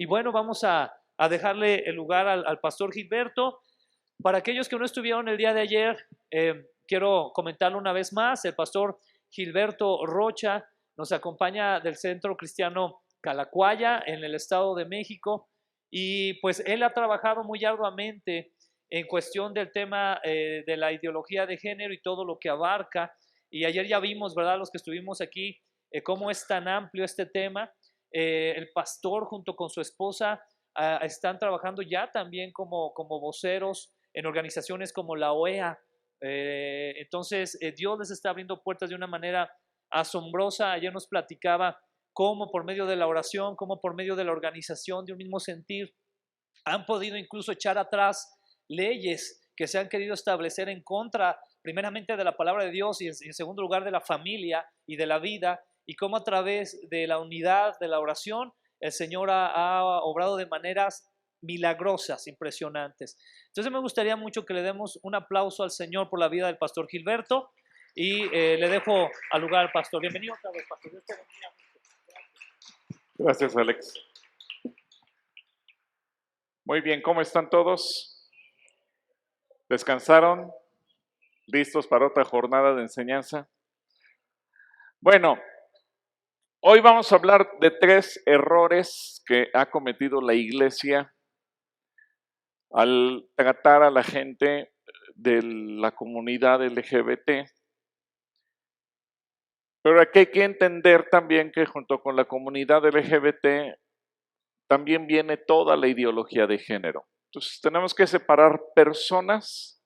Y bueno, vamos a dejarle el lugar al pastor Gilberto. Para aquellos que no estuvieron el día de ayer, quiero comentarlo una vez más. El pastor Gilberto Rocha nos acompaña del Centro Cristiano Calacuaya en el Estado de México, y pues él ha trabajado muy arduamente en cuestión del tema de la ideología de género y todo lo que abarca. Y ayer ya vimos, ¿verdad?, los que estuvimos aquí, cómo es tan amplio este tema. El pastor junto con su esposa están trabajando ya también como voceros en organizaciones como la OEA. Entonces, Dios les está abriendo puertas de una manera asombrosa. Ayer nos platicaba cómo por medio de la oración, cómo por medio de la organización de un mismo sentir, han podido incluso echar atrás leyes que se han querido establecer en contra, primeramente, de la palabra de Dios, y en segundo lugar de la familia y de la vida, y cómo a través de la unidad, de la oración, el Señor ha obrado de maneras milagrosas, impresionantes. Entonces me gustaría mucho que le demos un aplauso al Señor por la vida del pastor Gilberto, y le dejo al lugar al pastor. Bienvenido otra vez, pastor. Dios te bendiga. Gracias, Alex. Muy bien, ¿cómo están todos? ¿Descansaron? ¿Listos para otra jornada de enseñanza? Bueno, hoy vamos a hablar de 3 errores que ha cometido la iglesia al tratar a la gente de la comunidad LGBT. Pero aquí hay que entender también que junto con la comunidad LGBT también viene toda la ideología de género. Entonces tenemos que separar personas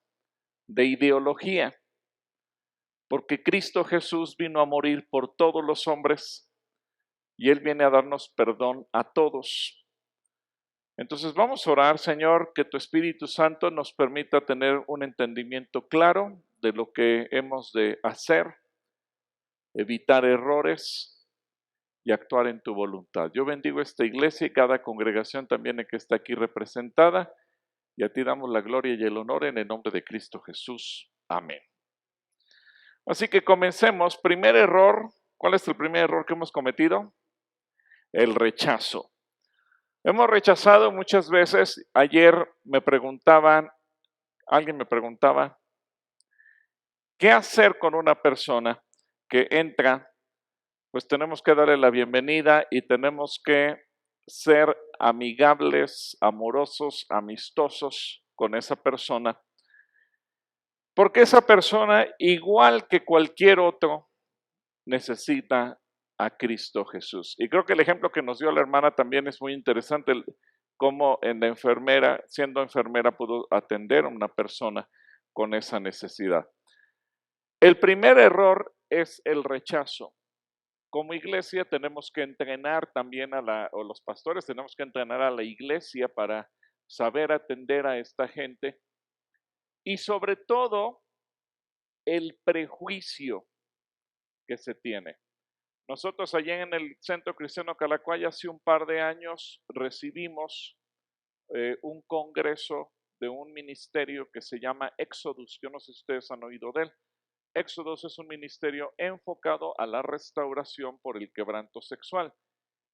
de ideología, porque Cristo Jesús vino a morir por todos los hombres y Él viene a darnos perdón a todos. Entonces vamos a orar, Señor, que tu Espíritu Santo nos permita tener un entendimiento claro de lo que hemos de hacer, evitar errores y actuar en tu voluntad. Yo bendigo esta iglesia y cada congregación también que está aquí representada, y a ti damos la gloria y el honor en el nombre de Cristo Jesús. Amén. Así que comencemos. Primer error. ¿Cuál es el primer error que hemos cometido? El rechazo. Hemos rechazado muchas veces. Ayer alguien me preguntaba, ¿qué hacer con una persona que entra? Pues tenemos que darle la bienvenida y tenemos que ser amigables, amorosos, amistosos con esa persona. Porque esa persona, igual que cualquier otro, necesita a Cristo Jesús. Y creo que el ejemplo que nos dio la hermana también es muy interesante, cómo siendo enfermera, pudo atender a una persona con esa necesidad. El primer error es el rechazo. Como iglesia tenemos que entrenar también o los pastores tenemos que entrenar a la iglesia para saber atender a esta gente, y sobre todo el prejuicio que se tiene. Nosotros allá en el Centro Cristiano Calacuaya hace un par de años recibimos un congreso de un ministerio que se llama Éxodus. Yo no sé si ustedes han oído de él. Éxodus es un ministerio enfocado a la restauración por el quebranto sexual.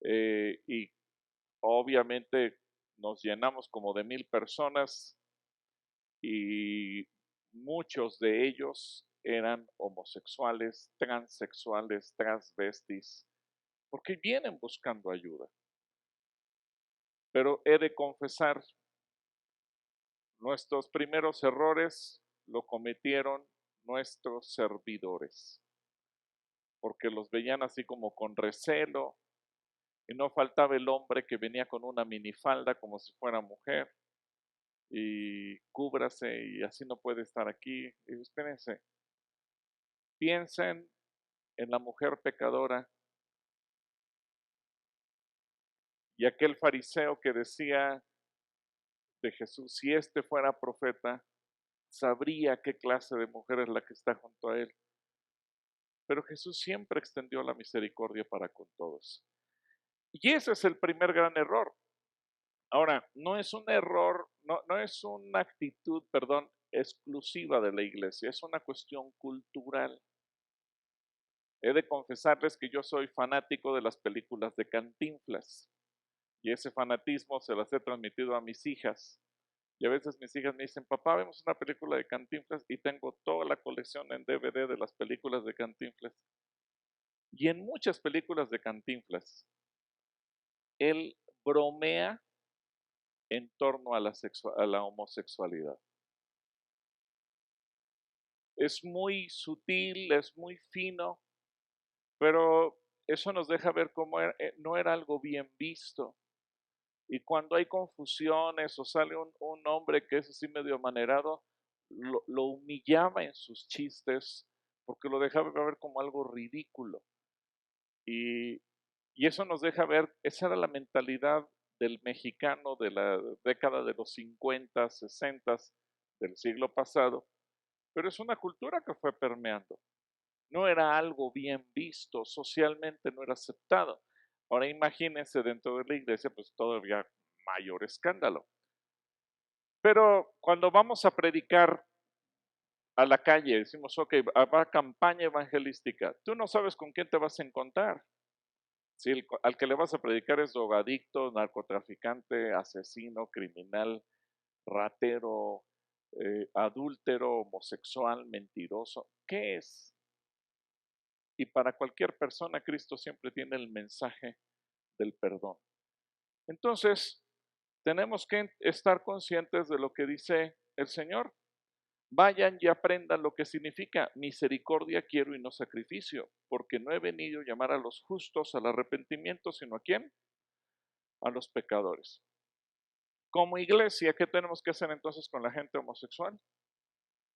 Y obviamente nos llenamos como de 1,000 personas, y muchos de ellos eran homosexuales, transexuales, transvestis, porque vienen buscando ayuda. Pero he de confesar, nuestros primeros errores lo cometieron nuestros servidores, porque los veían así como con recelo, y no faltaba el hombre que venía con una minifalda como si fuera mujer, y cúbrase, y así no puede estar aquí. Y espérense, piensen en la mujer pecadora y aquel fariseo que decía de Jesús, si este fuera profeta, sabría qué clase de mujer es la que está junto a él. Pero Jesús siempre extendió la misericordia para con todos. Y ese es el primer gran error. Ahora, no es un error, no es una actitud, exclusiva de la iglesia, es una cuestión cultural. He de confesarles que yo soy fanático de las películas de Cantinflas. Y ese fanatismo se las he transmitido a mis hijas. Y a veces mis hijas me dicen, papá, vemos una película de Cantinflas y tengo toda la colección en DVD de las películas de Cantinflas. Y en muchas películas de Cantinflas, él bromea en torno a la homosexualidad. Es muy sutil, es muy fino, pero eso nos deja ver cómo no era algo bien visto. Y cuando hay confusiones o sale un hombre que es así medio amanerado, lo humillaba en sus chistes porque lo dejaba ver como algo ridículo. Y, y eso nos deja ver, esa era la mentalidad del mexicano de la década de los 50, 60 del siglo pasado, pero es una cultura que fue permeando. No era algo bien visto, socialmente no era aceptado. Ahora imagínense dentro de la iglesia, pues todavía mayor escándalo. Pero cuando vamos a predicar a la calle, decimos, ok, va campaña evangelística, tú no sabes con quién te vas a encontrar. Si al que le vas a predicar es drogadicto, narcotraficante, asesino, criminal, ratero, adúltero, homosexual, mentiroso, ¿qué es? Y para cualquier persona, Cristo siempre tiene el mensaje del perdón. Entonces, tenemos que estar conscientes de lo que dice el Señor. Vayan y aprendan lo que significa misericordia quiero y no sacrificio, porque no he venido a llamar a los justos al arrepentimiento, sino ¿a quién? A los pecadores. Como iglesia, ¿qué tenemos que hacer entonces con la gente homosexual?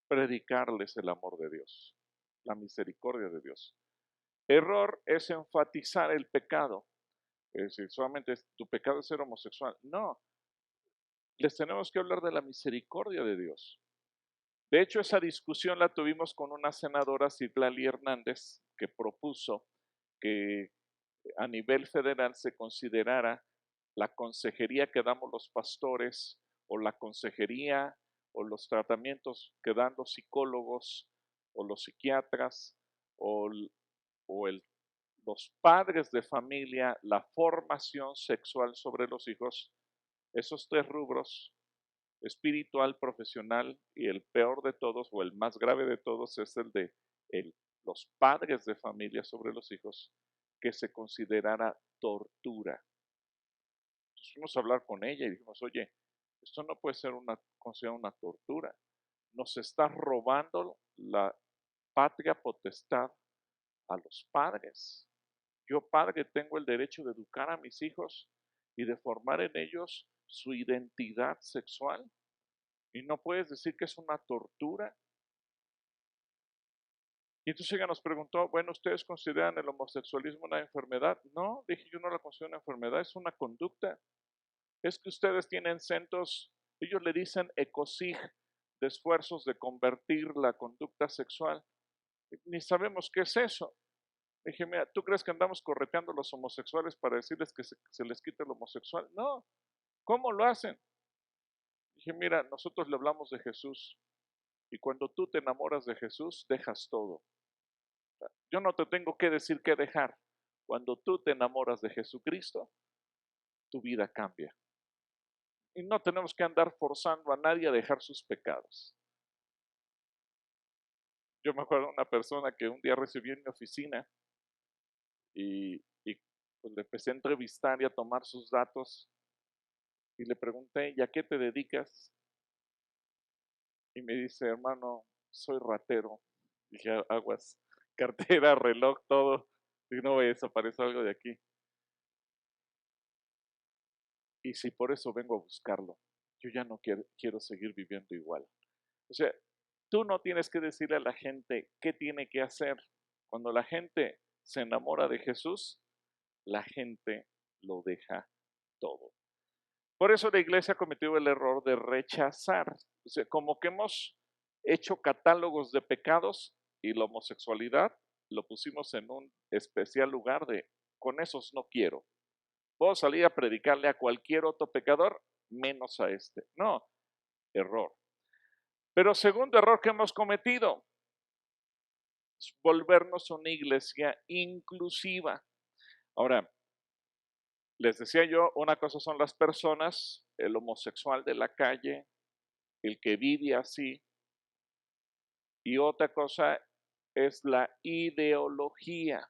Predicarles el amor de Dios, la misericordia de Dios. Error es enfatizar el pecado. Es decir, solamente tu pecado es ser homosexual. No, les tenemos que hablar de la misericordia de Dios. De hecho, esa discusión la tuvimos con una senadora, Citlali Hernández, que propuso que a nivel federal se considerara la consejería que damos los pastores o la consejería o los tratamientos que dan los psicólogos o los psiquiatras o, los padres de familia, la formación sexual sobre los hijos, esos tres rubros, espiritual, profesional y el peor de todos o el más grave de todos es el de los padres de familia sobre los hijos, que se considerara tortura. Entonces fuimos a hablar con ella y dijimos, oye, esto no puede ser considerada una tortura. Nos está robando la patria potestad a los padres. Yo, padre, tengo el derecho de educar a mis hijos y de formar en ellos su identidad sexual. Y no puedes decir que es una tortura. Y entonces ella nos preguntó, bueno, ¿ustedes consideran el homosexualismo una enfermedad? No, dije, yo no la considero una enfermedad, es una conducta. Es que ustedes tienen centros, ellos le dicen ECOSIG, de esfuerzos de convertir la conducta sexual. Ni sabemos qué es eso. Dije, mira, ¿tú crees que andamos correteando a los homosexuales para decirles que se les quite el homosexual? No, ¿cómo lo hacen? Dije, mira, nosotros le hablamos de Jesús y cuando tú te enamoras de Jesús, dejas todo. Yo no te tengo que decir qué dejar. Cuando tú te enamoras de Jesucristo, tu vida cambia. Y no tenemos que andar forzando a nadie a dejar sus pecados. Yo me acuerdo de una persona que un día recibí en mi oficina y pues le empecé a entrevistar y a tomar sus datos y le pregunté, ¿y a qué te dedicas? Y me dice, hermano, soy ratero. Dije, aguas, cartera, reloj, todo. Y no voy a desaparecer algo de aquí. Y si por eso vengo a buscarlo, yo ya no quiero seguir viviendo igual. O sea, tú no tienes que decirle a la gente qué tiene que hacer. Cuando la gente se enamora de Jesús, la gente lo deja todo. Por eso la iglesia ha cometido el error de rechazar. O sea, como que hemos hecho catálogos de pecados y la homosexualidad lo pusimos en un especial lugar de con esos no quiero. Puedo salir a predicarle a cualquier otro pecador, menos a este. No, error. Pero segundo error que hemos cometido es volvernos una iglesia inclusiva. Ahora, Les decía yo, una cosa son las personas, el homosexual de la calle, el que vive así, y otra cosa es la ideología.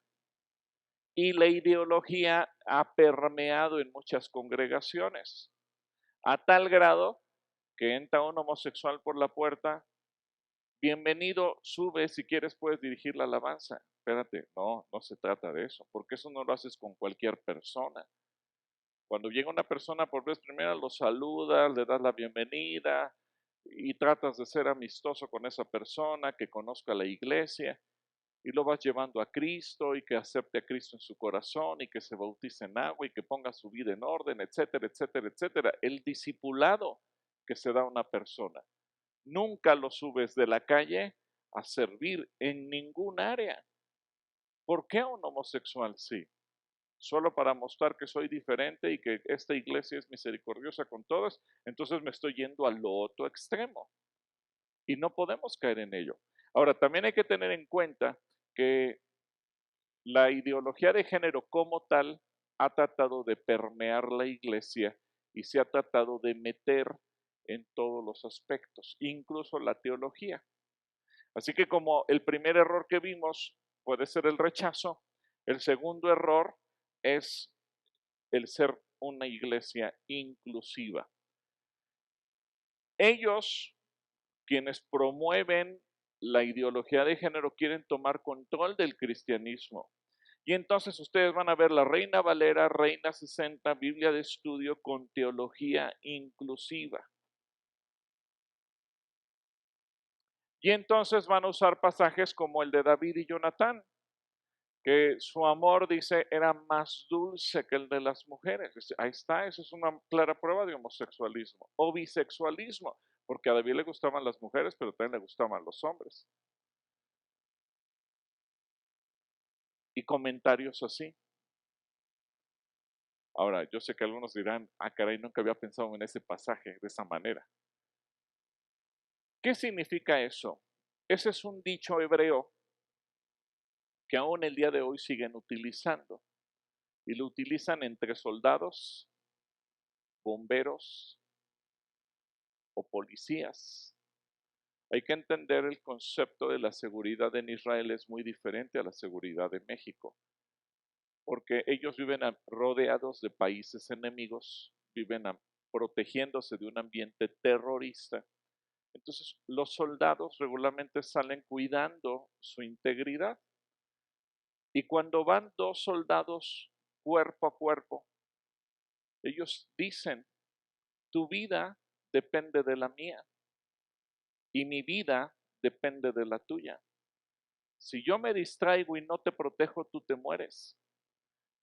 Y la ideología ha permeado en muchas congregaciones, a tal grado que entra un homosexual por la puerta, bienvenido, sube, si quieres puedes dirigir la alabanza. Espérate, no, no se trata de eso, porque eso no lo haces con cualquier persona. Cuando llega una persona por vez primera, lo saludas, le das la bienvenida y tratas de ser amistoso con esa persona, que conozca la iglesia y lo vas llevando a Cristo y que acepte a Cristo en su corazón y que se bautice en agua y que ponga su vida en orden, etcétera, etcétera, etcétera. El discipulado que se da a una persona. Nunca lo subes de la calle a servir en ningún área. ¿Por qué a un homosexual sí? Solo para mostrar que soy diferente y que esta iglesia es misericordiosa con todos, entonces me estoy yendo al otro extremo y no podemos caer en ello. Ahora, también hay que tener en cuenta que la ideología de género como tal ha tratado de permear la iglesia y se ha tratado de meter en todos los aspectos, incluso la teología. Así que como el primer error que vimos puede ser el rechazo, el segundo error es el ser una iglesia inclusiva. Ellos, quienes promueven la ideología de género, quieren tomar control del cristianismo. Y entonces ustedes van a ver la Reina Valera, Reina 60, Biblia de estudio con teología inclusiva. Y entonces van a usar pasajes como el de David y Jonatán, que su amor, dice, era más dulce que el de las mujeres. Ahí está, eso es una clara prueba de homosexualismo o bisexualismo, porque a David le gustaban las mujeres, pero también le gustaban los hombres. Y comentarios así. Ahora, yo sé que algunos dirán, ah, caray, nunca había pensado en ese pasaje de esa manera. ¿Qué significa eso? Ese es un dicho hebreo que aún el día de hoy siguen utilizando. Y lo utilizan entre soldados, bomberos o policías. Hay que entender el concepto de la seguridad en Israel es muy diferente a la seguridad de México, porque ellos viven rodeados de países enemigos, viven protegiéndose de un ambiente terrorista. Entonces, los soldados regularmente salen cuidando su integridad. Y cuando van dos soldados cuerpo a cuerpo, ellos dicen, tu vida depende de la mía y mi vida depende de la tuya. Si yo me distraigo y no te protejo, tú te mueres.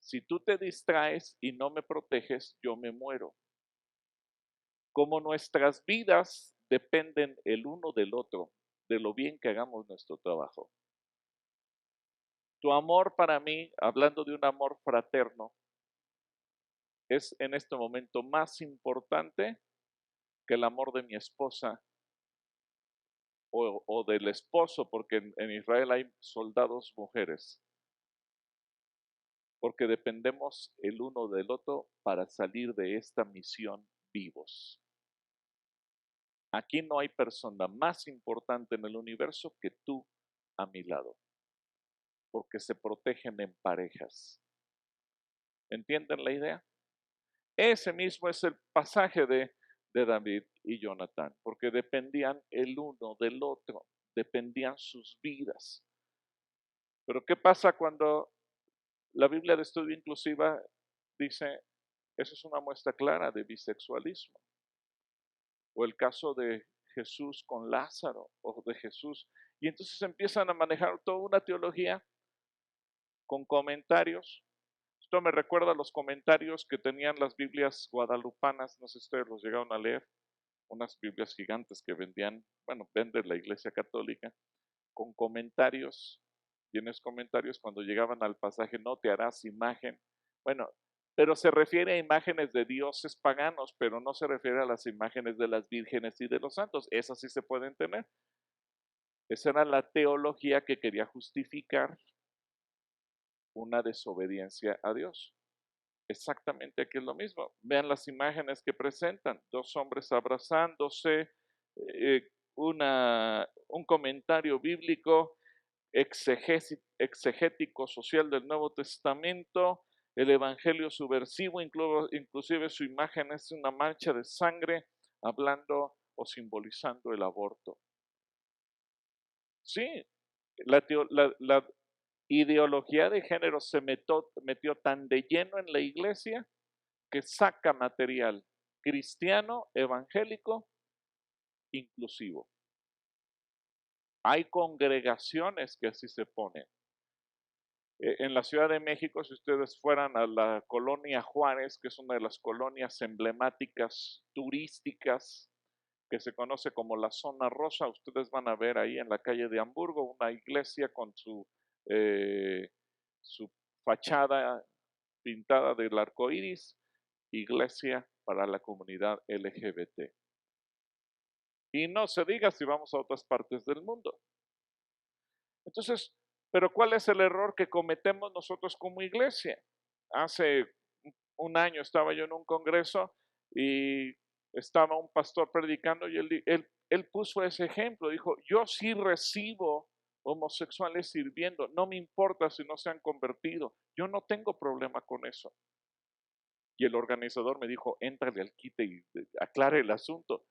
Si tú te distraes y no me proteges, yo me muero. Como nuestras vidas dependen el uno del otro, de lo bien que hagamos nuestro trabajo. Tu amor para mí, hablando de un amor fraterno, es en este momento más importante que el amor de mi esposa o del esposo, porque en Israel hay soldados mujeres, porque dependemos el uno del otro para salir de esta misión vivos. Aquí no hay persona más importante en el universo que tú a mi lado, porque se protegen en parejas. ¿Entienden la idea? Ese mismo es el pasaje de David y Jonatán, porque dependían el uno del otro, dependían sus vidas. Pero ¿qué pasa cuando la Biblia de Estudio Inclusiva dice, eso es una muestra clara de bisexualismo? O el caso de Jesús con Lázaro, o de Jesús. Y entonces empiezan a manejar toda una teología con comentarios. Esto me recuerda a los comentarios que tenían las Biblias guadalupanas, no sé si ustedes los llegaron a leer, unas Biblias gigantes que vendían, bueno, vende la Iglesia Católica, con comentarios, y en esos comentarios cuando llegaban al pasaje, no te harás imagen, bueno, pero se refiere a imágenes de dioses paganos, pero no se refiere a las imágenes de las vírgenes y de los santos, esas sí se pueden tener. Esa era la teología que quería justificar una desobediencia a Dios. exactamente aquí es lo mismo. Vean las imágenes que presentan, dos hombres abrazándose, eh, un comentario bíblico exegético social del Nuevo Testamento, el evangelio subversivo, inclusive su imagen es una mancha de sangre hablando o simbolizando el aborto. Sí, la ideología de género se metió tan de lleno en la iglesia que saca material cristiano, evangélico, inclusivo. Hay congregaciones que así se ponen. En la Ciudad de México, si ustedes fueran a la colonia Juárez, que es una de las colonias emblemáticas turísticas, que se conoce como la zona rosa, ustedes van a ver ahí en la calle de Hamburgo una iglesia con su fachada pintada del arco iris, iglesia para la comunidad LGBT. Y no se diga si vamos a otras partes del mundo. Entonces, pero ¿cuál es el error que cometemos nosotros como iglesia? Hace un año estaba yo en un congreso y estaba un pastor predicando y él puso ese ejemplo, dijo, yo sí recibo homosexuales sirviendo, no me importa si no se han convertido, yo no tengo problema con eso. Y el organizador me dijo, éntrale al quite y aclare el asunto.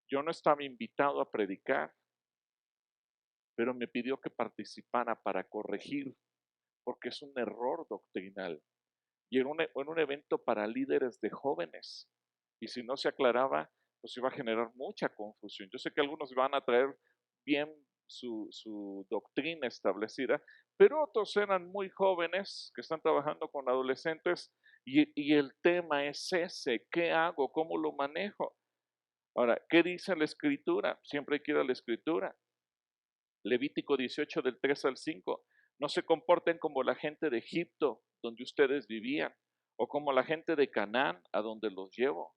Yo no estaba invitado a predicar, pero me pidió que participara para corregir, porque es un error doctrinal. Y en un evento para líderes de jóvenes. Y si no se aclaraba, pues iba a generar mucha confusión. Yo sé que algunos van a traer bien su doctrina establecida, pero otros eran muy jóvenes que están trabajando con adolescentes y el tema es ese, ¿qué hago? ¿Cómo lo manejo? Ahora, ¿qué dice la Escritura? Siempre hay que ir a la Escritura. Levítico 18 del 3 al 5. No se comporten como la gente de Egipto, donde ustedes vivían, o como la gente de Canaán, a donde los llevo.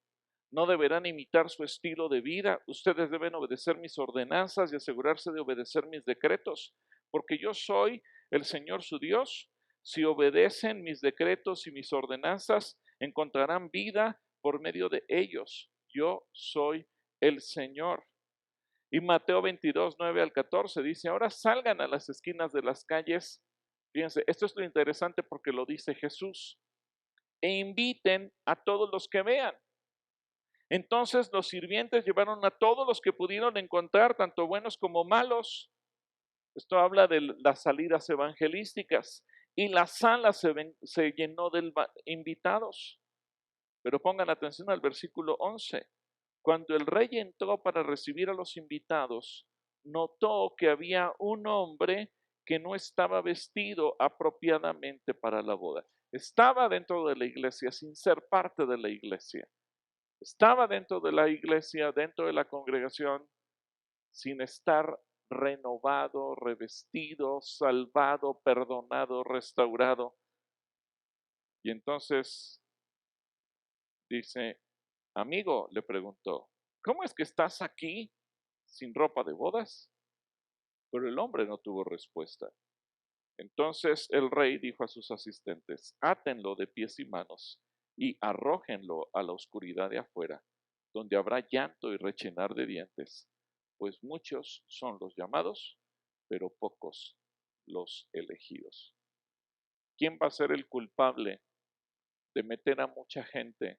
No deberán imitar su estilo de vida. Ustedes deben obedecer mis ordenanzas y asegurarse de obedecer mis decretos, porque yo soy el Señor su Dios. Si obedecen mis decretos y mis ordenanzas, encontrarán vida por medio de ellos. Yo soy el Señor. Y Mateo 22, 9 al 14 dice, ahora salgan a las esquinas de las calles. Fíjense, esto es lo interesante porque lo dice Jesús. E inviten a todos los que vean. Entonces los sirvientes llevaron a todos los que pudieron encontrar, tanto buenos como malos. Esto habla de las salidas evangelísticas. Y la sala se llenó de invitados. Pero pongan atención al versículo 11. Cuando el rey entró para recibir a los invitados, notó que había un hombre que no estaba vestido apropiadamente para la boda. Estaba dentro de la iglesia sin ser parte de la iglesia. Estaba dentro de la iglesia, dentro de la congregación, sin estar renovado, revestido, salvado, perdonado, restaurado. Y entonces dice, amigo, le preguntó, ¿cómo es que estás aquí sin ropa de bodas? Pero el hombre no tuvo respuesta. Entonces el rey dijo a sus asistentes, átenlo de pies y manos y arrójenlo a la oscuridad de afuera, donde habrá llanto y rechinar de dientes, pues muchos son los llamados, pero pocos los elegidos. ¿Quién va a ser el culpable de meter a mucha gente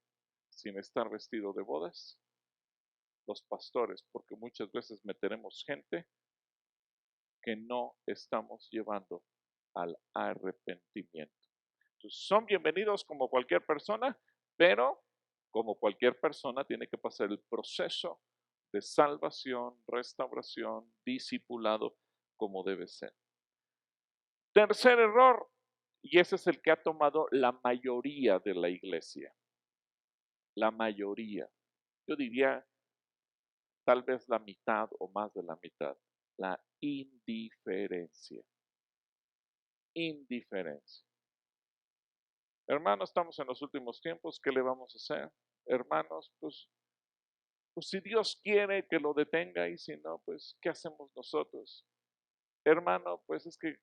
sin estar vestido de bodas? Los pastores, porque muchas veces meteremos gente que no estamos llevando al arrepentimiento. Entonces, son bienvenidos como cualquier persona, pero como cualquier persona tiene que pasar el proceso de salvación, restauración, discipulado, como debe ser. Tercer error, y ese es el que ha tomado la mayoría de la iglesia. La mayoría. Yo diría tal vez la mitad o más de la mitad. La indiferencia. Indiferencia. Hermanos, estamos en los últimos tiempos, ¿qué le vamos a hacer? Hermanos, pues si Dios quiere que lo detenga y si no, pues ¿qué hacemos nosotros? Hermano, pues es que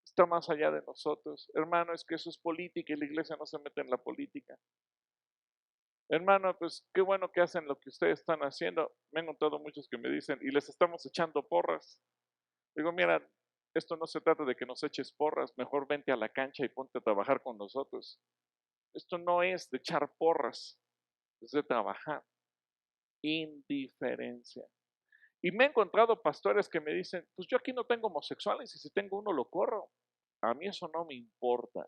está más allá de nosotros. Hermano, es que eso es política y la iglesia no se mete en la política. Hermano, pues qué bueno que hacen lo que ustedes están haciendo. Me han contado muchos que me dicen, y les estamos echando porras. Digo, mira, esto no se trata de que nos eches porras, mejor vente a la cancha y ponte a trabajar con nosotros. Esto no es de echar porras, es de trabajar. Indiferencia. Y me he encontrado pastores que me dicen, pues yo aquí no tengo homosexuales y si tengo uno lo corro. A mí eso no me importa.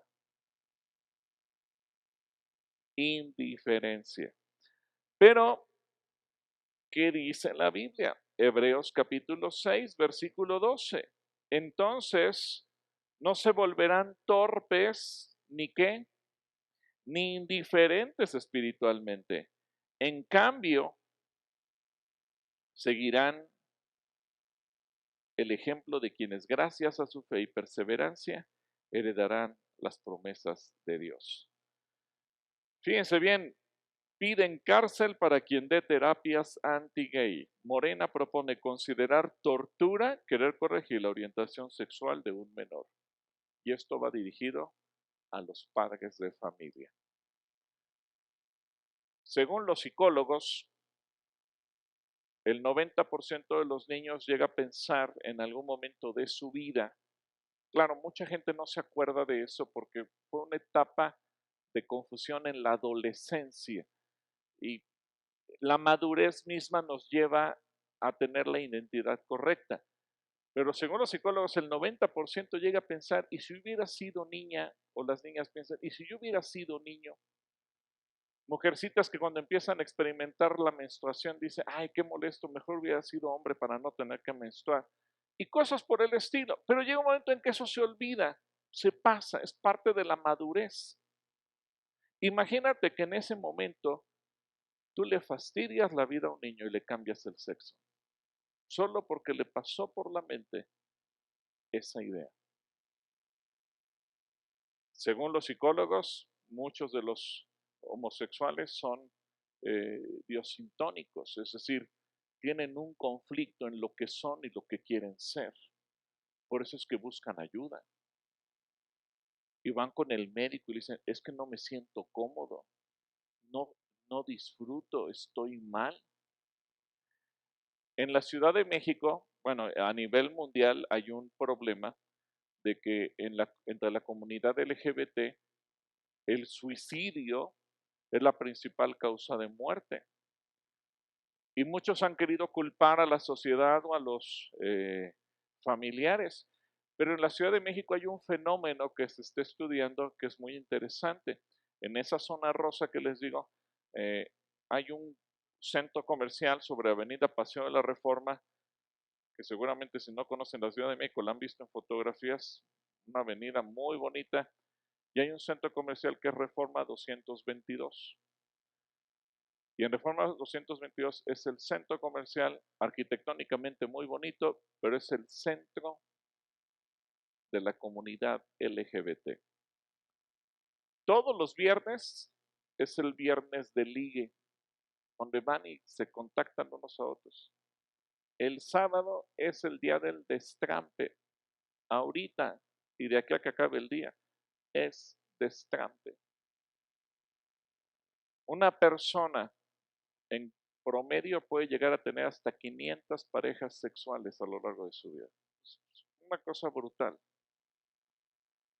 Indiferencia. Pero, ¿qué dice la Biblia? Hebreos capítulo 6, versículo 12. Entonces, no se volverán torpes, ni qué, ni indiferentes espiritualmente. En cambio, seguirán el ejemplo de quienes gracias a su fe y perseverancia heredarán las promesas de Dios. Fíjense bien, piden cárcel para quien dé terapias anti-gay. Morena propone considerar tortura querer corregir la orientación sexual de un menor. Y esto va dirigido a los padres de familia. Según los psicólogos, el 90% de los niños llega a pensar en algún momento de su vida. Claro, mucha gente no se acuerda de eso porque fue una etapa de confusión en la adolescencia y la madurez misma nos lleva a tener la identidad correcta. Pero según los psicólogos, el 90% llega a pensar, ¿y si hubiera sido niña? O las niñas piensan, ¿y si yo hubiera sido niño? Mujercitas que cuando empiezan a experimentar la menstruación dicen, ay, qué molesto, mejor hubiera sido hombre para no tener que menstruar. Y cosas por el estilo. Pero llega un momento en que eso se olvida, se pasa, es parte de la madurez. Imagínate que en ese momento tú le fastidias la vida a un niño y le cambias el sexo, solo porque le pasó por la mente esa idea. Según los psicólogos, muchos de los homosexuales son diosintónicos, es decir, tienen un conflicto en lo que son y lo que quieren ser. Por eso es que buscan ayuda. Y van con el médico y le dicen, es que no me siento cómodo, no, no disfruto, estoy mal. En la Ciudad de México, bueno, a nivel mundial hay un problema de que entre la comunidad LGBT el suicidio es la principal causa de muerte. Y muchos han querido culpar a la sociedad o a los familiares. Pero en la Ciudad de México hay un fenómeno que se está estudiando que es muy interesante. En esa zona rosa que les digo, hay un centro comercial sobre Avenida Paseo de la Reforma, que seguramente si no conocen la Ciudad de México la han visto en fotografías, una avenida muy bonita, y hay un centro comercial que es Reforma 222. Y en Reforma 222 es el centro comercial arquitectónicamente muy bonito, pero es el centro de la comunidad LGBT. Todos los viernes es el viernes de ligue, donde van y se contactan unos a otros. El sábado es el día del destrampe. Ahorita y de aquí a que acabe el día es destrampe. Una persona en promedio puede llegar a tener hasta 500 parejas sexuales a lo largo de su vida. Es una cosa brutal.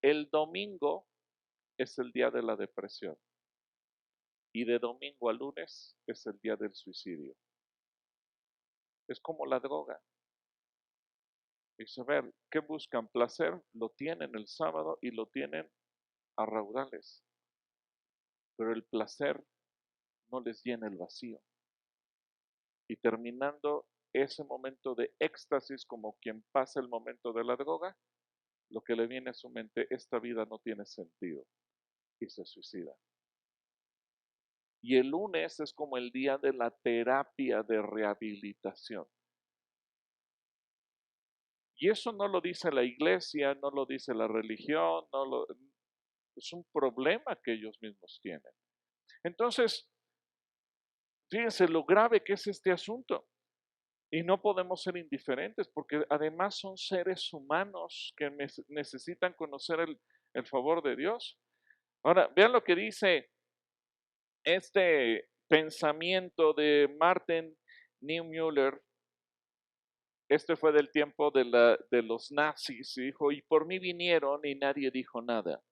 El domingo es el día de la depresión y de domingo a lunes es el día del suicidio. Es como la droga. Y saber qué buscan placer, lo tienen el sábado y lo tienen a raudales. Pero el placer no les llena el vacío. Y terminando ese momento de éxtasis como quien pasa el momento de la droga, lo que le viene a su mente, esta vida no tiene sentido, y se suicida. Y el lunes es como el día de la terapia de rehabilitación. Y eso no lo dice la iglesia, no lo dice la religión, es un problema que ellos mismos tienen. Entonces, fíjense lo grave que es este asunto. Y no podemos ser indiferentes porque además son seres humanos que necesitan conocer el favor de Dios. Ahora, vean lo que dice este pensamiento de Martin Niemöller. Este fue del tiempo de los nazis. Dijo, y por mí vinieron y nadie dijo nada.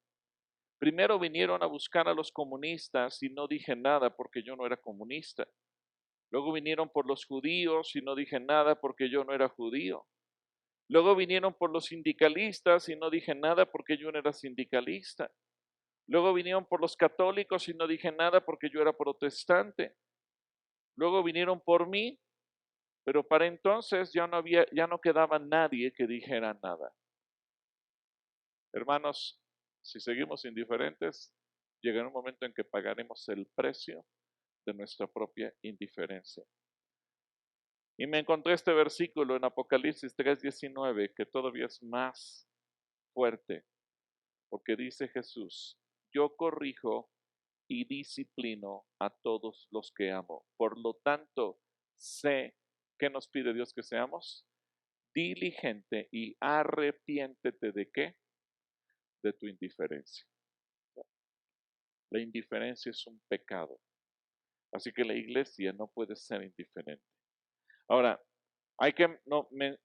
Primero vinieron a buscar a los comunistas y no dije nada porque yo no era comunista. Luego vinieron por los judíos y no dije nada porque yo no era judío. Luego vinieron por los sindicalistas y no dije nada porque yo no era sindicalista. Luego vinieron por los católicos y no dije nada porque yo era protestante. Luego vinieron por mí, pero para entonces ya no quedaba nadie que dijera nada. Hermanos, si seguimos indiferentes, llegará un momento en que pagaremos el precio de nuestra propia indiferencia. Y me encontré este versículo en Apocalipsis 3:19 que todavía es más fuerte, porque dice Jesús, yo corrijo y disciplino a todos los que amo. Por lo tanto, sé que nos pide Dios que seamos diligente y arrepiéntete de qué? De tu indiferencia. La indiferencia es un pecado. Así que la iglesia no puede ser indiferente. Ahora, hay que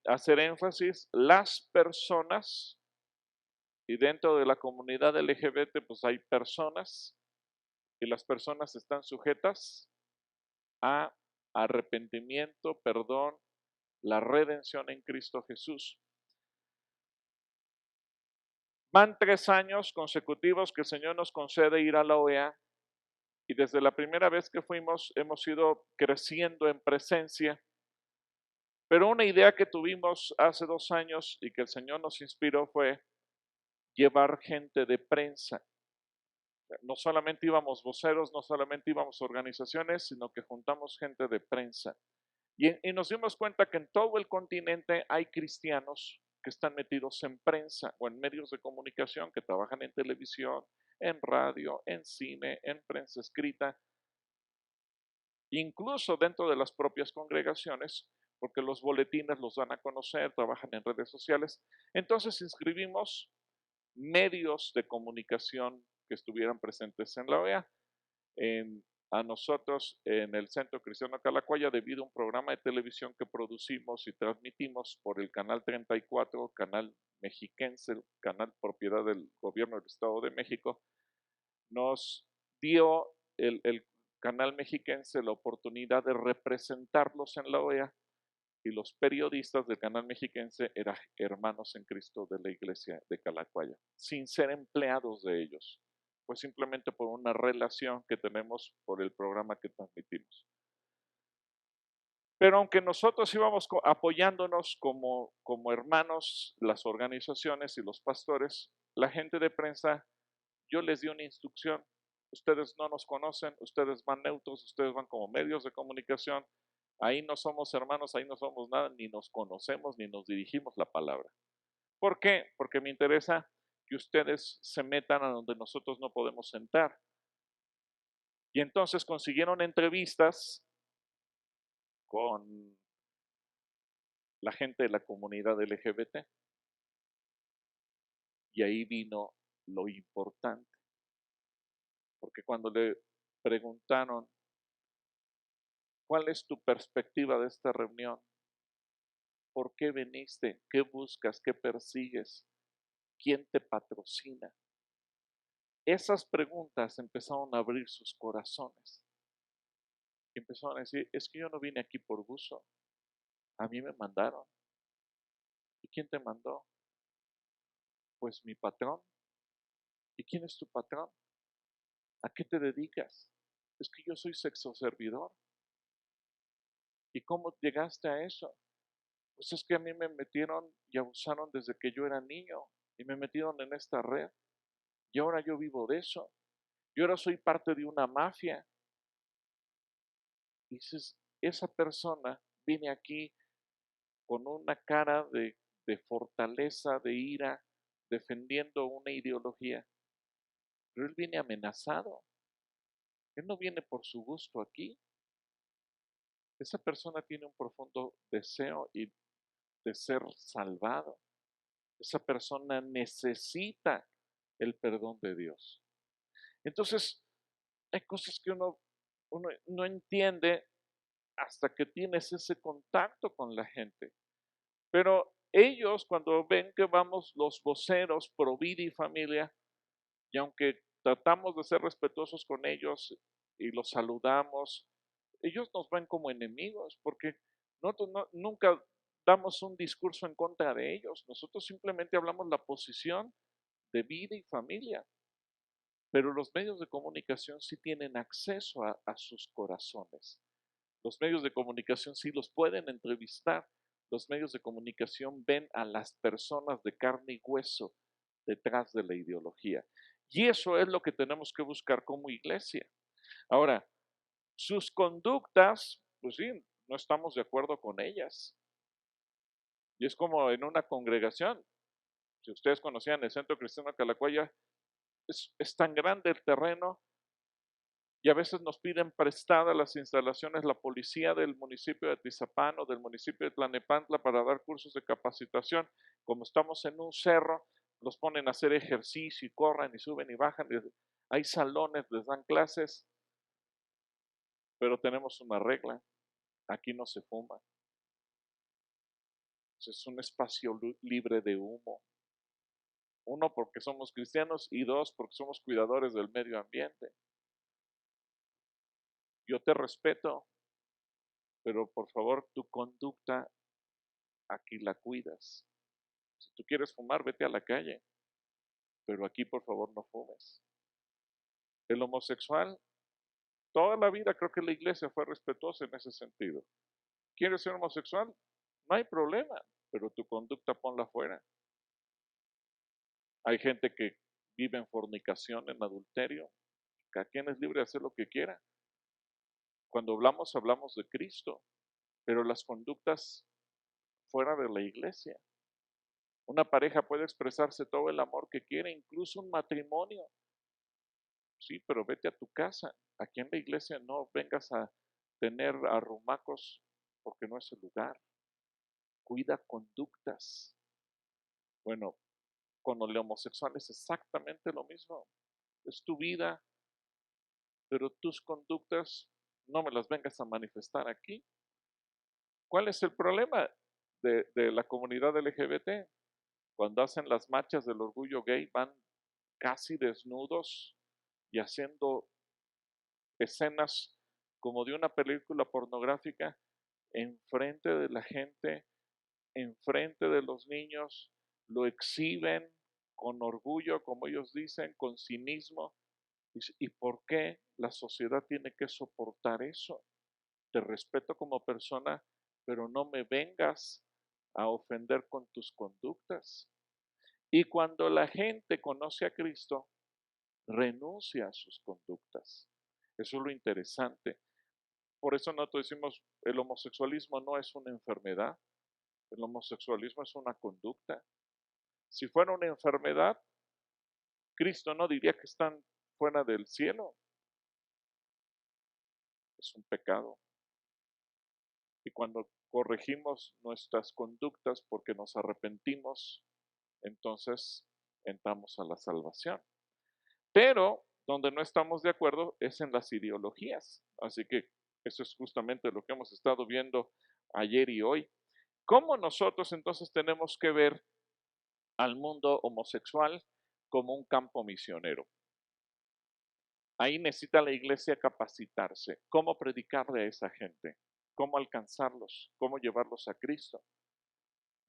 hacer énfasis, las personas, y dentro de la comunidad LGBT, pues hay personas, y las personas están sujetas a arrepentimiento, perdón, la redención en Cristo Jesús. Van 3 años consecutivos que el Señor nos concede ir a la OEA y desde la primera vez que fuimos hemos ido creciendo en presencia. Pero una idea que tuvimos hace 2 años y que el Señor nos inspiró fue llevar gente de prensa. No solamente íbamos voceros, no solamente íbamos organizaciones, sino que juntamos gente de prensa. Y nos dimos cuenta que en todo el continente hay cristianos que están metidos en prensa o en medios de comunicación, que trabajan en televisión, en radio, en cine, en prensa escrita, incluso dentro de las propias congregaciones, porque los boletines los dan a conocer, trabajan en redes sociales. Entonces inscribimos medios de comunicación que estuvieran presentes en la OEA. A nosotros en el Centro Cristiano Calacuaya, debido a un programa de televisión que producimos y transmitimos por el Canal 34, canal mexiquense, el canal propiedad del gobierno del Estado de México, nos dio el canal mexiquense la oportunidad de representarlos en la OEA y los periodistas del canal mexiquense eran hermanos en Cristo de la iglesia de Calacuaya, sin ser empleados de ellos, pues simplemente por una relación que tenemos por el programa que transmitimos. Pero aunque nosotros íbamos apoyándonos como hermanos, las organizaciones y los pastores, la gente de prensa, yo les di una instrucción. Ustedes no nos conocen, ustedes van neutros, ustedes van como medios de comunicación. Ahí no somos hermanos, ahí no somos nada, ni nos conocemos, ni nos dirigimos la palabra. ¿Por qué? Porque me interesa que ustedes se metan a donde nosotros no podemos sentar. Y entonces consiguieron entrevistas con la gente de la comunidad LGBT. Y ahí vino lo importante. Porque cuando le preguntaron, ¿cuál es tu perspectiva de esta reunión? ¿Por qué viniste? ¿Qué buscas? ¿Qué persigues? ¿Quién te patrocina? Esas preguntas empezaron a abrir sus corazones. Empezaron a decir, es que yo no vine aquí por gusto. A mí me mandaron. ¿Y quién te mandó? Pues mi patrón. ¿Y quién es tu patrón? ¿A qué te dedicas? Es que yo soy sexo servidor. ¿Y cómo llegaste a eso? Pues es que a mí me metieron y abusaron desde que yo era niño y me metieron en esta red y ahora yo vivo de eso. Y ahora soy parte de una mafia. Y dices, esa persona viene aquí con una cara de fortaleza, de ira, defendiendo una ideología, pero él viene amenazado. Él no viene por su gusto aquí. esa persona tiene un profundo deseo de ser salvado. Esa persona necesita el perdón de Dios. Entonces, hay cosas que uno no entiende hasta que tienes ese contacto con la gente. Pero ellos, cuando ven que vamos los voceros pro vida y familia, y aunque tratamos de ser respetuosos con ellos y los saludamos, ellos nos ven como enemigos, porque nosotros nunca damos un discurso en contra de ellos, nosotros simplemente hablamos la posición de vida y familia. Pero los medios de comunicación sí tienen acceso a sus corazones. Los medios de comunicación sí los pueden entrevistar. Los medios de comunicación ven a las personas de carne y hueso detrás de la ideología. Y eso es lo que tenemos que buscar como iglesia. Ahora, sus conductas, pues sí, no estamos de acuerdo con ellas. Y es como en una congregación. Si ustedes conocían el Centro Cristiano Calacuaya, es tan grande el terreno y a veces nos piden prestadas las instalaciones la policía del municipio de Atizapán o del municipio de Tlalnepantla para dar cursos de capacitación. Como estamos en un cerro, los ponen a hacer ejercicio y corren y suben y bajan. Hay salones, les dan clases, pero tenemos una regla. Aquí no se fuma. Es un espacio libre de humo. Uno, porque somos cristianos y dos, porque somos cuidadores del medio ambiente. Yo te respeto, pero por favor tu conducta aquí la cuidas. Si tú quieres fumar, vete a la calle, pero aquí por favor no fumes. El homosexual, toda la vida creo que la iglesia fue respetuosa en ese sentido. ¿Quieres ser homosexual? No hay problema, pero tu conducta ponla fuera. Hay gente que vive en fornicación, en adulterio. Cada quien es libre de hacer lo que quiera. Cuando hablamos, hablamos de Cristo, pero las conductas fuera de la iglesia. Una pareja puede expresarse todo el amor que quiere, incluso un matrimonio. Sí, pero vete a tu casa. Aquí en la iglesia no vengas a tener arrumacos porque no es el lugar. Cuida conductas. Bueno, con el homosexual es exactamente lo mismo. Es tu vida, pero tus conductas no me las vengas a manifestar aquí. ¿Cuál es el problema de la comunidad LGBT? Cuando hacen las marchas del orgullo gay van casi desnudos y haciendo escenas como de una película pornográfica enfrente de la gente, enfrente de los niños, lo exhiben con orgullo, como ellos dicen, con cinismo. ¿Y por qué la sociedad tiene que soportar eso? Te respeto como persona, pero no me vengas a ofender con tus conductas. Y cuando la gente conoce a Cristo, renuncia a sus conductas. Eso es lo interesante. Por eso nosotros decimos, el homosexualismo no es una enfermedad, el homosexualismo es una conducta. Si fuera una enfermedad, Cristo no diría que están fuera del cielo. Es un pecado. Y cuando corregimos nuestras conductas porque nos arrepentimos, entonces entramos a la salvación. Pero donde no estamos de acuerdo es en las ideologías. Así que eso es justamente lo que hemos estado viendo ayer y hoy. ¿Cómo nosotros entonces tenemos que ver al mundo homosexual como un campo misionero? Ahí necesita la iglesia capacitarse. ¿Cómo predicarle a esa gente? ¿Cómo alcanzarlos? ¿Cómo llevarlos a Cristo?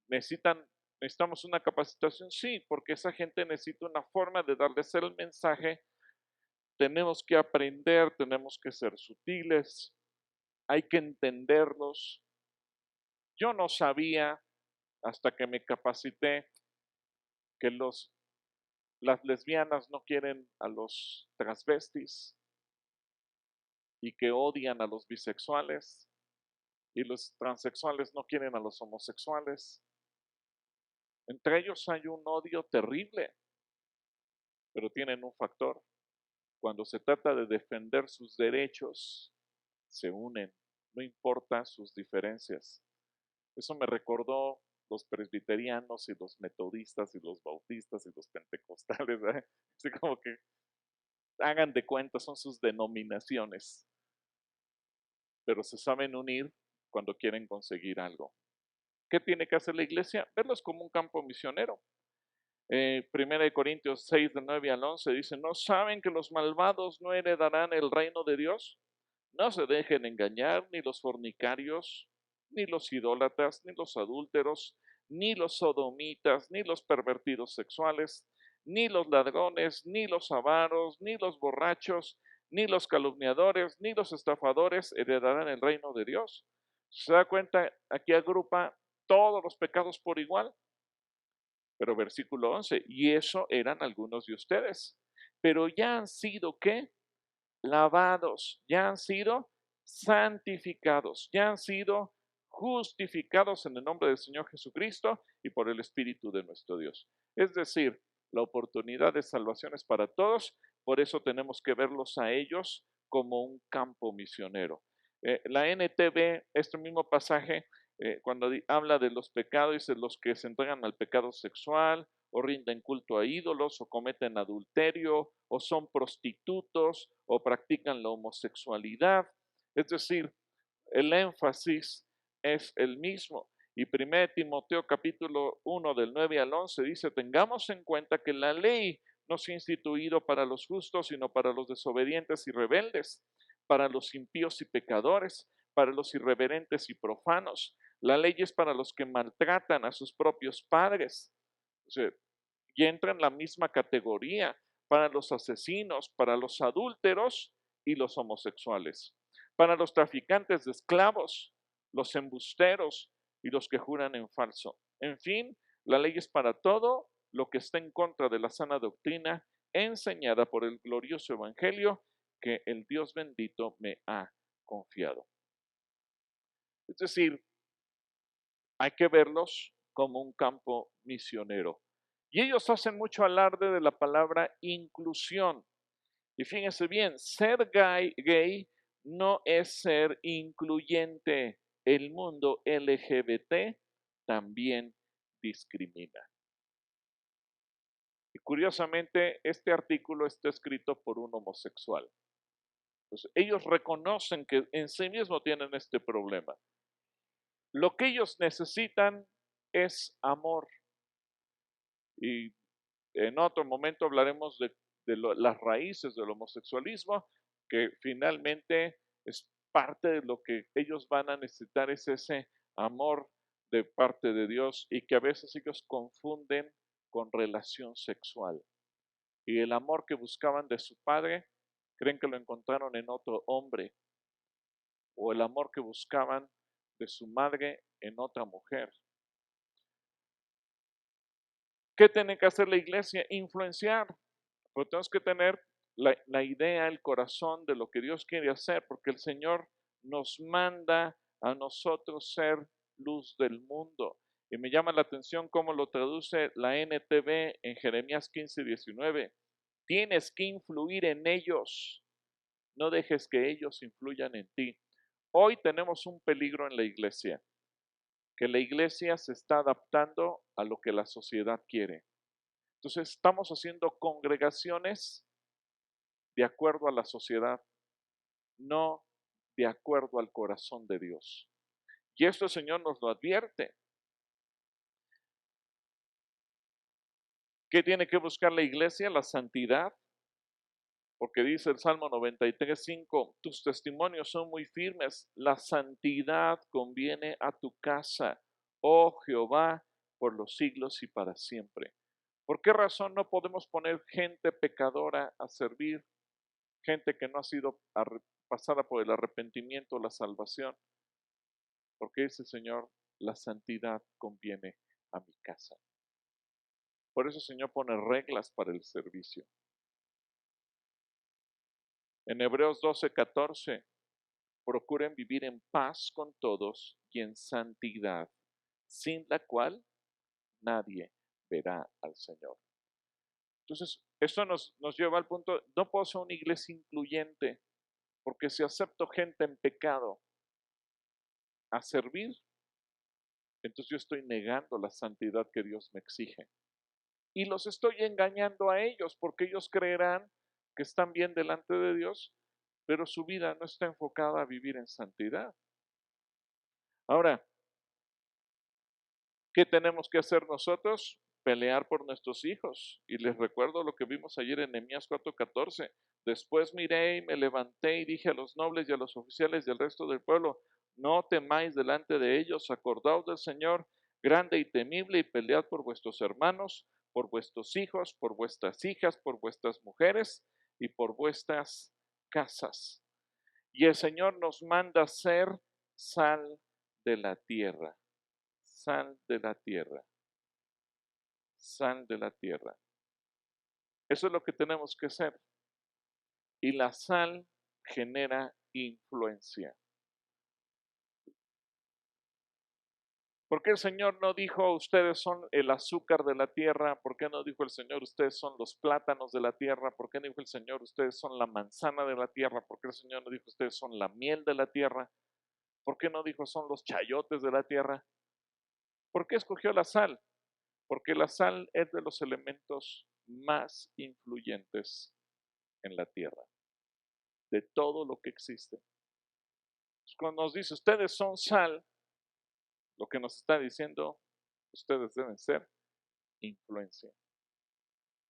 ¿Necesitamos una capacitación? Sí, porque esa gente necesita una forma de darles el mensaje. Tenemos que aprender, tenemos que ser sutiles, hay que entenderlos. Yo no sabía hasta que me capacité que las lesbianas no quieren a los transvestis y que odian a los bisexuales y los transexuales no quieren a los homosexuales. Entre ellos hay un odio terrible, pero tienen un factor. Cuando se trata de defender sus derechos, se unen no importa sus diferencias. Eso me recordó los presbiterianos y los metodistas y los bautistas y los pentecostales, ¿verdad? Así como que hagan de cuenta, son sus denominaciones, pero se saben unir cuando quieren conseguir algo. ¿Qué tiene que hacer la iglesia? Verlos como un campo misionero. 1 Corintios 6, de 9 al 11 dice, ¿no saben que los malvados no heredarán el reino de Dios? No se dejen engañar ni los fornicarios, ni los idólatras, ni los adúlteros, ni los sodomitas, ni los pervertidos sexuales, ni los ladrones, ni los avaros, ni los borrachos, ni los calumniadores, ni los estafadores heredarán el reino de Dios. ¿Se da cuenta? Aquí agrupa todos los pecados por igual. Pero versículo 11, y eso eran algunos de ustedes, pero ya han sido, ¿qué? Lavados, ya han sido santificados, ya han sido justificados en el nombre del Señor Jesucristo y por el Espíritu de nuestro Dios. Es decir, la oportunidad de salvación es para todos, por eso tenemos que verlos a ellos como un campo misionero. La NTV, este mismo pasaje, cuando habla de los pecados, dice los que se entregan al pecado sexual, o rinden culto a ídolos, o cometen adulterio, o son prostitutos, o practican la homosexualidad. Es decir, el énfasis es el mismo. Y 1 Timoteo capítulo 1 del 9 al 11 dice, tengamos en cuenta que la ley no se ha instituido para los justos, sino para los desobedientes y rebeldes, para los impíos y pecadores, para los irreverentes y profanos. La ley es para los que maltratan a sus propios padres. O sea, y entra en la misma categoría para los asesinos, para los adúlteros y los homosexuales, para los traficantes de esclavos, los embusteros y los que juran en falso. En fin, la ley es para todo lo que está en contra de la sana doctrina enseñada por el glorioso evangelio que el Dios bendito me ha confiado. Es decir, hay que verlos como un campo misionero. Y ellos hacen mucho alarde de la palabra inclusión. Y fíjense bien, ser gay no es ser incluyente. El mundo LGBT también discrimina. Y curiosamente, este artículo está escrito por un homosexual. Entonces, ellos reconocen que en sí mismos tienen este problema. Lo que ellos necesitan es amor. Y en otro momento hablaremos de las raíces del homosexualismo, que finalmente es parte de lo que ellos van a necesitar, es ese amor de parte de Dios y que a veces ellos confunden con relación sexual. Y el amor que buscaban de su padre, creen que lo encontraron en otro hombre, o el amor que buscaban de su madre en otra mujer. ¿Qué tiene que hacer la iglesia? Influenciar. Pero tenemos que tener la idea, el corazón de lo que Dios quiere hacer, porque el Señor nos manda a nosotros ser luz del mundo. Y me llama la atención cómo lo traduce la NTV en Jeremías 15:19. Tienes que influir en ellos, no dejes que ellos influyan en ti. Hoy tenemos un peligro en la iglesia, que la iglesia se está adaptando a lo que la sociedad quiere. Entonces estamos haciendo congregaciones de acuerdo a la sociedad, no de acuerdo al corazón de Dios. Y esto el Señor nos lo advierte. ¿Qué tiene que buscar la iglesia? La santidad. Porque dice el Salmo 93:5, tus testimonios son muy firmes, la santidad conviene a tu casa, oh Jehová, por los siglos y para siempre. ¿Por qué razón no podemos poner gente pecadora a servir? Gente que no ha sido pasada por el arrepentimiento o la salvación. Porque dice el Señor, la santidad conviene a mi casa. Por eso el Señor pone reglas para el servicio. En Hebreos 12:14, procuren vivir en paz con todos y en santidad, sin la cual nadie verá al Señor. Entonces, esto nos lleva al punto, no puedo ser una iglesia incluyente, porque si acepto gente en pecado, a servir, entonces yo estoy negando la santidad que Dios me exige. Y los estoy engañando a ellos porque ellos creerán que están bien delante de Dios, pero su vida no está enfocada a vivir en santidad. Ahora, ¿qué tenemos que hacer nosotros? Pelear por nuestros hijos. Y les recuerdo lo que vimos ayer en Nehemías 4:14. Después miré y me levanté y dije a los nobles y a los oficiales y al resto del pueblo, no temáis delante de ellos, acordaos del Señor, grande y temible, y pelead por vuestros hermanos, por vuestros hijos, por vuestras hijas, por vuestras mujeres y por vuestras casas. Y el Señor nos manda ser sal de la tierra, sal de la tierra, sal de la tierra. Eso es lo que tenemos que ser. Y la sal genera influencia. ¿Por qué el Señor no dijo ustedes son el azúcar de la tierra? ¿Por qué no dijo el Señor ustedes son los plátanos de la tierra? ¿Por qué no dijo el Señor ustedes son la manzana de la tierra? ¿Por qué el Señor no dijo ustedes son la miel de la tierra? ¿Por qué no dijo son los chayotes de la tierra? ¿Por qué escogió la sal? Porque la sal es de los elementos más influyentes en la tierra, de todo lo que existe. Cuando nos dice ustedes son sal, lo que nos está diciendo, ustedes deben ser influencia.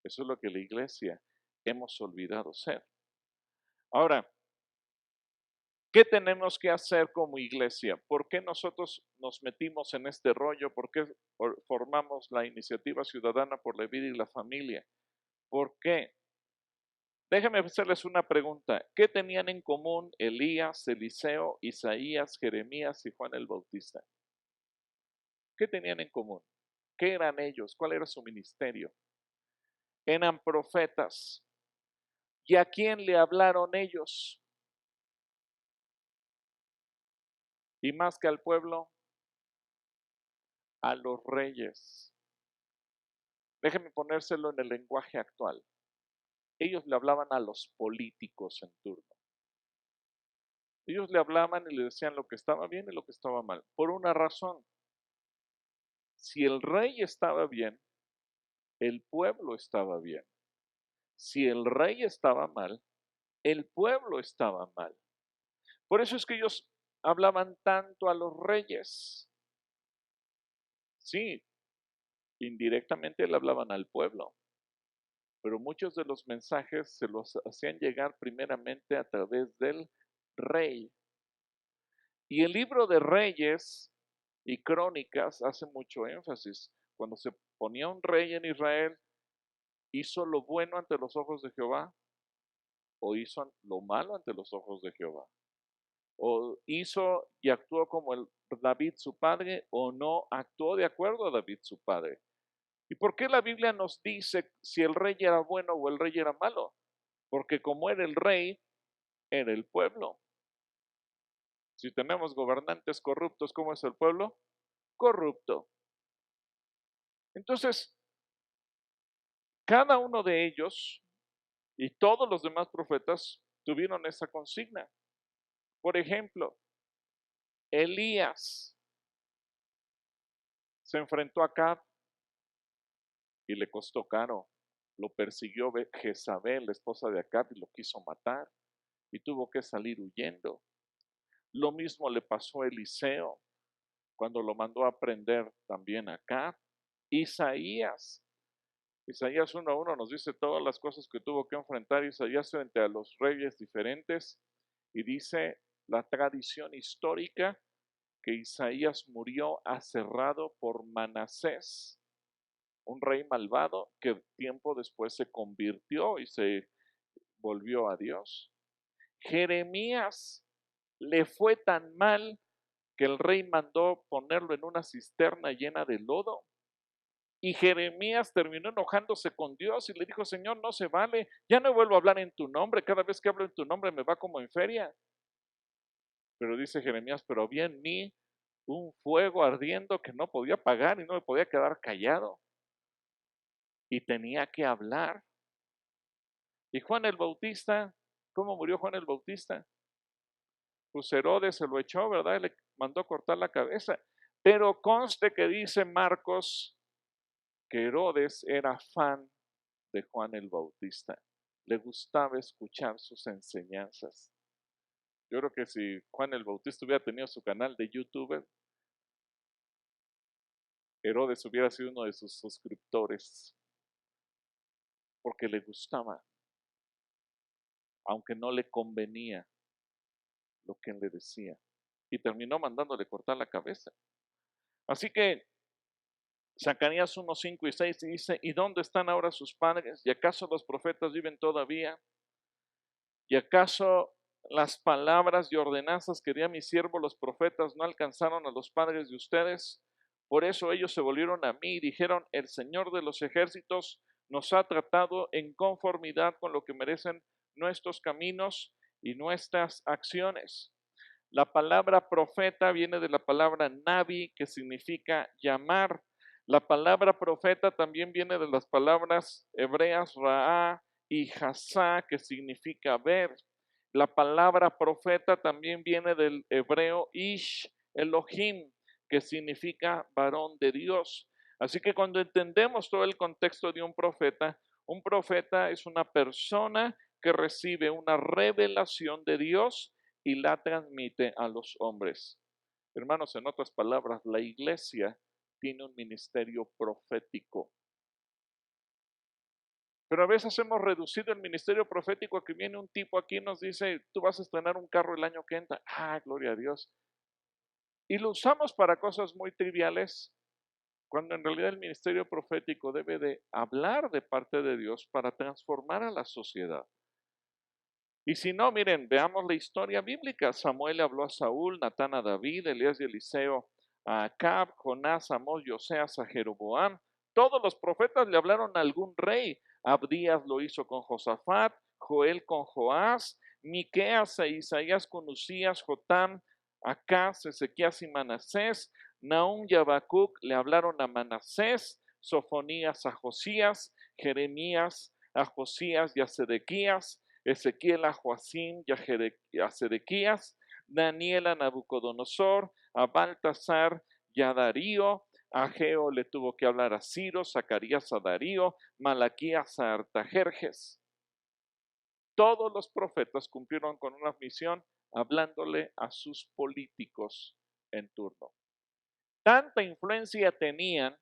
Eso es lo que la iglesia hemos olvidado ser. Ahora, ¿qué tenemos que hacer como iglesia? ¿Por qué nosotros nos metimos en este rollo? ¿Por qué formamos la iniciativa ciudadana por la vida y la familia? ¿Por qué? Déjenme hacerles una pregunta. ¿Qué tenían en común Elías, Eliseo, Isaías, Jeremías y Juan el Bautista? ¿Qué tenían en común? ¿Qué eran ellos? ¿Cuál era su ministerio? Eran profetas. ¿Y a quién le hablaron ellos? Y más que al pueblo, a los reyes. Déjenme ponérselo en el lenguaje actual. Ellos le hablaban a los políticos en turno. Ellos le hablaban y le decían lo que estaba bien y lo que estaba mal. Por una razón. Si el rey estaba bien, el pueblo estaba bien. Si el rey estaba mal, el pueblo estaba mal. Por eso es que ellos hablaban tanto a los reyes. Sí, indirectamente le hablaban al pueblo, pero muchos de los mensajes se los hacían llegar primeramente a través del rey. Y el libro de Reyes y Crónicas hace mucho énfasis. Cuando se ponía un rey en Israel, ¿hizo lo bueno ante los ojos de Jehová o hizo lo malo ante los ojos de Jehová? ¿O hizo y actuó como David su padre o no actuó de acuerdo a David su padre? ¿Y por qué la Biblia nos dice si el rey era bueno o el rey era malo? Porque como era el rey, era el pueblo. Si tenemos gobernantes corruptos, ¿cómo es el pueblo? Corrupto. Entonces, cada uno de ellos y todos los demás profetas tuvieron esa consigna. Por ejemplo, Elías se enfrentó a Acab y le costó caro. Lo persiguió Jezabel, la esposa de Acab, y lo quiso matar y tuvo que salir huyendo. Lo mismo le pasó a Eliseo cuando lo mandó a prender también a Acab. Isaías 1:1 nos dice todas las cosas que tuvo que enfrentar Isaías frente a los reyes diferentes y dice la tradición histórica que Isaías murió aserrado por Manasés, un rey malvado que tiempo después se convirtió y se volvió a Dios. Jeremías le fue tan mal que el rey mandó ponerlo en una cisterna llena de lodo. Y Jeremías terminó enojándose con Dios y le dijo, Señor, no se vale, ya no vuelvo a hablar en tu nombre, cada vez que hablo en tu nombre me va como en feria. Pero dice Jeremías, pero había en mí un fuego ardiendo que no podía apagar y no me podía quedar callado. Y tenía que hablar. Y Juan el Bautista, ¿cómo murió Juan el Bautista? pues Herodes se lo echó, ¿verdad? Y le mandó cortar la cabeza. Pero conste que dice Marcos que Herodes era fan de Juan el Bautista. Le gustaba escuchar sus enseñanzas. Yo creo que si Juan el Bautista hubiera tenido su canal de YouTube, Herodes hubiera sido uno de sus suscriptores, porque le gustaba, aunque no le convenía lo que él le decía. Y terminó mandándole cortar la cabeza. Así que Zacarías 1, 5 y 6 dice, ¿y dónde están ahora sus padres? ¿Y acaso los profetas viven todavía? ¿Y acaso las palabras y ordenanzas que di a mi siervo los profetas no alcanzaron a los padres de ustedes? Por eso ellos se volvieron a mí y dijeron, el Señor de los ejércitos nos ha tratado en conformidad con lo que merecen nuestros caminos y nuestras acciones. La palabra profeta viene de la palabra nabi, que significa llamar. La palabra profeta también viene de las palabras hebreas raá y hasá, que significa ver. La palabra profeta también viene del hebreo ish Elohim, que significa varón de Dios. Así que cuando entendemos todo el contexto de un profeta es una persona que recibe una revelación de Dios y la transmite a los hombres. Hermanos, en otras palabras, la iglesia tiene un ministerio profético. Pero a veces hemos reducido el ministerio profético a que viene un tipo aquí y nos dice, tú vas a estrenar un carro el año que entra. Ah, gloria a Dios. Y lo usamos para cosas muy triviales, cuando en realidad el ministerio profético debe de hablar de parte de Dios para transformar a la sociedad. Y si no, miren, veamos la historia bíblica. Samuel le habló a Saúl, Natán a David, Elías y Eliseo a Acab, Jonás, Amós y Oseas a Jeroboam. Todos los profetas le hablaron a algún rey. Abdías lo hizo con Josafat, Joel con Joás, Miqueas e Isaías con Usías, Jotam, Acaz, Ezequías y Manasés. Nahum y Habacuc le hablaron a Manasés, Sofonías a Josías, Jeremías a Josías y a Sedequías, Ezequiel a Joacim y a Sedequías, Daniel a Nabucodonosor, a Baltasar y a Darío, a Ageo le tuvo que hablar a Ciro, Zacarías a Darío, Malaquías a Artajerjes. Todos los profetas cumplieron con una misión hablándole a sus políticos en turno. Tanta influencia tenían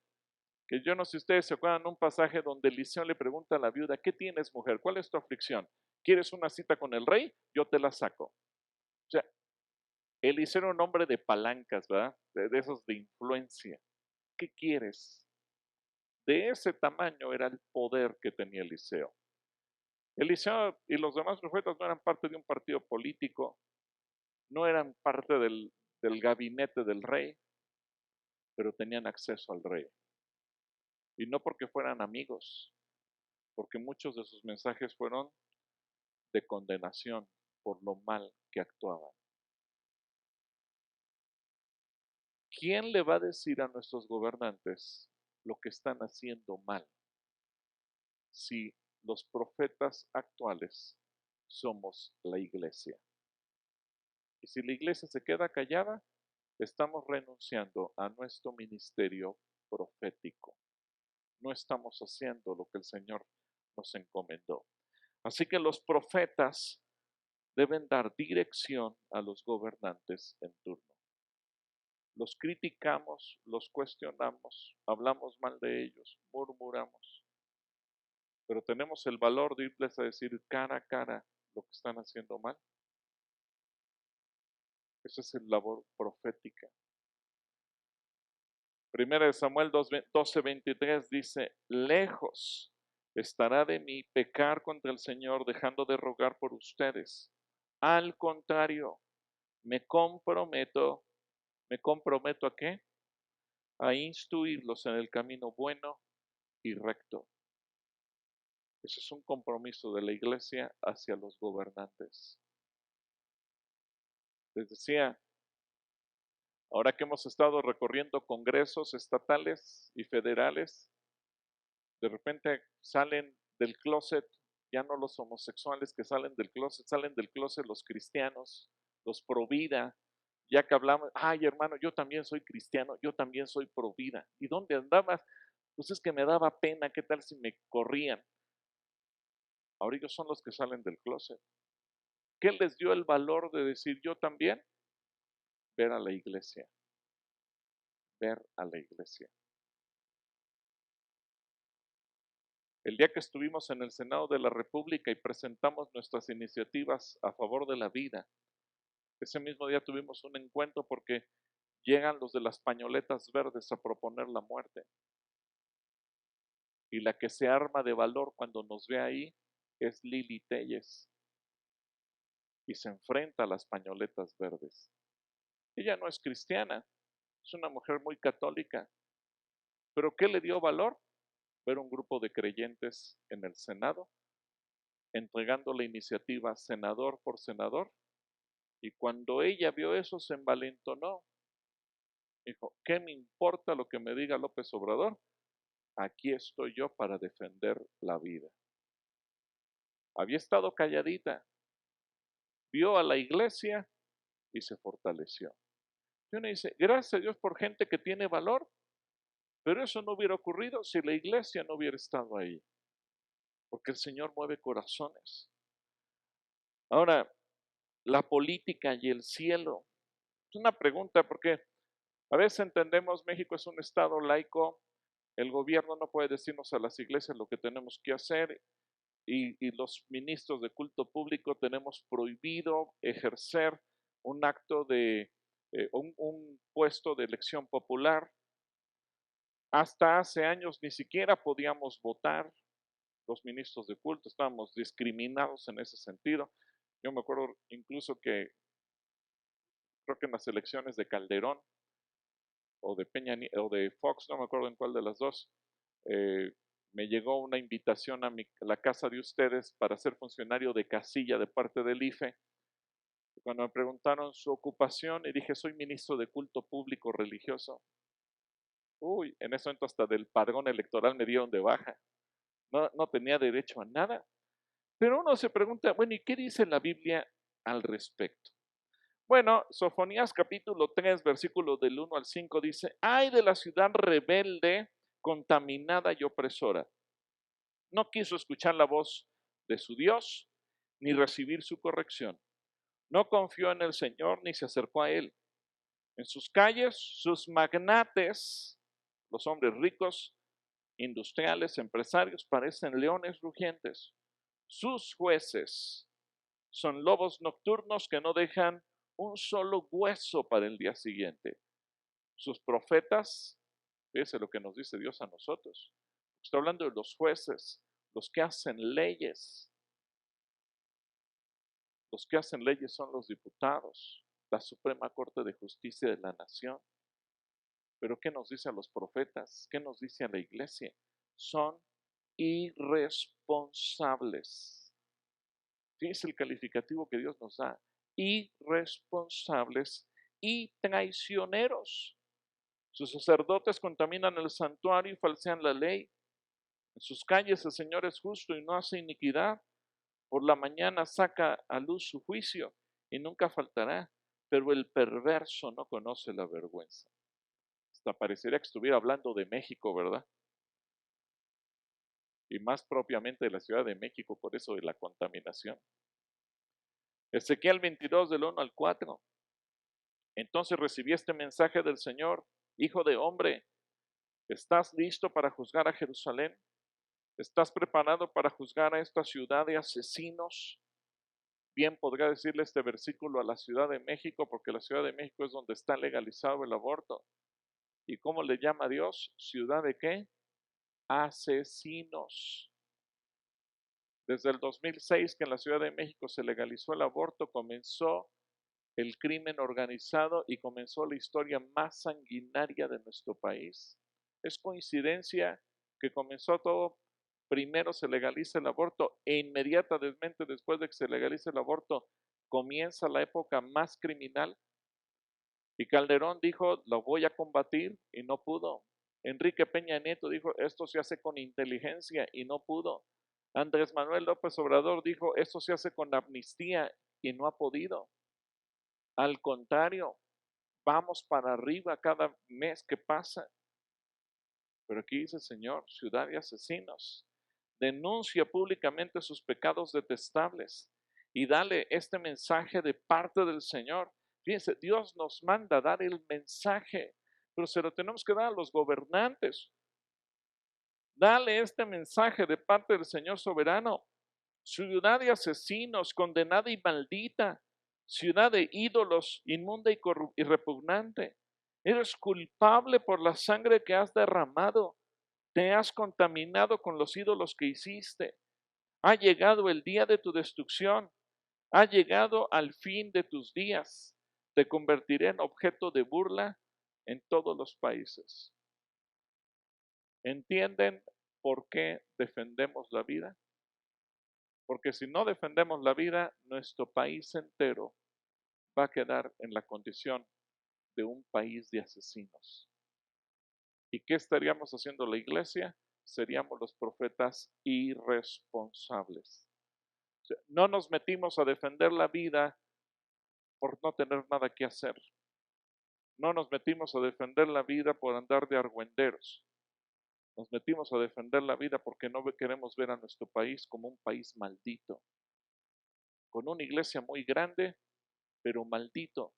que yo no sé si ustedes se acuerdan de un pasaje donde Eliseo le pregunta a la viuda, ¿qué tienes, mujer? ¿Cuál es tu aflicción? ¿Quieres una cita con el rey? Yo te la saco. O sea, Eliseo era un hombre de palancas, ¿verdad? De esos de influencia. ¿Qué quieres? De ese tamaño era el poder que tenía Eliseo. Eliseo y los demás profetas no eran parte de un partido político, no eran parte del gabinete del rey, pero tenían acceso al rey. Y no porque fueran amigos, porque muchos de sus mensajes fueron de condenación por lo mal que actuaban. ¿Quién le va a decir a nuestros gobernantes lo que están haciendo mal si los profetas actuales somos la iglesia? Y si la iglesia se queda callada, estamos renunciando a nuestro ministerio profético. No estamos haciendo lo que el Señor nos encomendó. Así que los profetas deben dar dirección a los gobernantes en turno. Los criticamos, los cuestionamos, hablamos mal de ellos, murmuramos, pero tenemos el valor de irles a decir cara a cara lo que están haciendo mal. Esa es la labor profética. Primera de Samuel 12:23 dice, lejos estará de mí pecar contra el Señor dejando de rogar por ustedes. Al contrario, me comprometo ¿a qué? A instruirlos en el camino bueno y recto. Ese es un compromiso de la iglesia hacia los gobernantes. Les decía, ahora que hemos estado recorriendo congresos estatales y federales, de repente salen del closet, ya no los homosexuales que salen del closet los cristianos, los pro vida, ya que hablamos, ay hermano, yo también soy cristiano, yo también soy pro vida. ¿Y dónde andabas? Pues es que me daba pena, ¿qué tal si me corrían? Ahora ellos son los que salen del closet. ¿Qué les dio el valor de decir yo también? Ver a la iglesia, ver a la iglesia. El día que estuvimos en el Senado de la República y presentamos nuestras iniciativas a favor de la vida, ese mismo día tuvimos un encuentro porque llegan los de las pañoletas verdes a proponer la muerte. Y la que se arma de valor cuando nos ve ahí es Lili Telles y se enfrenta a las pañoletas verdes. Ella no es cristiana, es una mujer muy católica, pero ¿qué le dio valor? Ver un grupo de creyentes en el Senado entregando la iniciativa senador por senador, y cuando ella vio eso se envalentonó. Dijo, ¿qué me importa lo que me diga López Obrador? Aquí estoy yo para defender la vida. Había estado calladita, vio a la iglesia y se fortaleció. Y uno dice, gracias a Dios por gente que tiene valor, pero eso no hubiera ocurrido si la iglesia no hubiera estado ahí, porque el Señor mueve corazones. Ahora, la política y el cielo. Es una pregunta porque a veces entendemos México es un estado laico, el gobierno no puede decirnos a las iglesias lo que tenemos que hacer y los ministros de culto público tenemos prohibido ejercer un acto de un puesto de elección popular. Hasta hace años ni siquiera podíamos votar los ministros de culto, estábamos discriminados en ese sentido. Yo me acuerdo incluso que creo que en las elecciones de Calderón o de Peña o de Fox, no me acuerdo en cuál de las dos, eh, me llegó una invitación a la casa de ustedes para ser funcionario de casilla de parte del IFE. Cuando me preguntaron su ocupación y dije, soy ministro de culto público religioso. Uy, en ese momento hasta del padrón electoral me dieron de baja. No tenía derecho a nada. Pero uno se pregunta, bueno, ¿y qué dice la Biblia al respecto? Bueno, Sofonías capítulo 3, versículos del 1 al 5 dice, ay de la ciudad rebelde, contaminada y opresora. No quiso escuchar la voz de su Dios, ni recibir su corrección. No confió en el Señor, ni se acercó a Él. En sus calles, sus magnates, los hombres ricos, industriales, empresarios, parecen leones rugientes. Sus jueces son lobos nocturnos que no dejan un solo hueso para el día siguiente. Sus profetas, fíjese lo que nos dice Dios a nosotros. Está hablando de los jueces, los que hacen leyes. Los que hacen leyes son los diputados, la Suprema Corte de Justicia de la Nación. Pero ¿qué nos dice a los profetas? ¿Qué nos dice a la iglesia? Son irresponsables. Fíjese el calificativo que Dios nos da. Irresponsables y traicioneros. Sus sacerdotes contaminan el santuario y falsean la ley. En sus calles el Señor es justo y no hace iniquidad. Por la mañana saca a luz su juicio y nunca faltará. Pero el perverso no conoce la vergüenza. Hasta parecería que estuviera hablando de México, ¿verdad? Y más propiamente de la Ciudad de México, por eso de la contaminación. Ezequiel 22 del 1 al 4. Entonces recibí este mensaje del Señor, hijo de hombre, ¿estás listo para juzgar a Jerusalén? ¿Estás preparado para juzgar a esta ciudad de asesinos? Bien podría decirle este versículo a la Ciudad de México, porque la Ciudad de México es donde está legalizado el aborto. ¿Y cómo le llama Dios? ¿Ciudad de qué? Asesinos. Desde el 2006 que en la Ciudad de México se legalizó el aborto, comenzó el crimen organizado y comenzó la historia más sanguinaria de nuestro país. Es coincidencia que comenzó todo, primero se legaliza el aborto e inmediatamente después de que se legalice el aborto comienza la época más criminal. Y Calderón dijo, lo voy a combatir y no pudo. Enrique Peña Nieto dijo, esto se hace con inteligencia y no pudo. Andrés Manuel López Obrador dijo, esto se hace con amnistía y no ha podido. Al contrario, vamos para arriba cada mes que pasa. Pero aquí dice el Señor, ciudad de asesinos, denuncia públicamente sus pecados detestables y dale este mensaje de parte del Señor. Fíjense, Dios nos manda a dar el mensaje, pero se lo tenemos que dar a los gobernantes. Dale este mensaje de parte del Señor soberano. Ciudad de asesinos, condenada y maldita, ciudad de ídolos, inmunda y repugnante. Eres culpable por la sangre que has derramado. Te has contaminado con los ídolos que hiciste. Ha llegado el día de tu destrucción. Ha llegado al fin de tus días. Te convertiré en objeto de burla en todos los países. ¿Entienden por qué defendemos la vida? Porque si no defendemos la vida, nuestro país entero va a quedar en la condición de un país de asesinos. ¿Y qué estaríamos haciendo la iglesia? Seríamos los profetas irresponsables. O sea, no nos metimos a defender la vida por no tener nada que hacer. No nos metimos a defender la vida por andar de argüenderos. Nos metimos a defender la vida porque no queremos ver a nuestro país como un país maldito, con una iglesia muy grande, pero maldito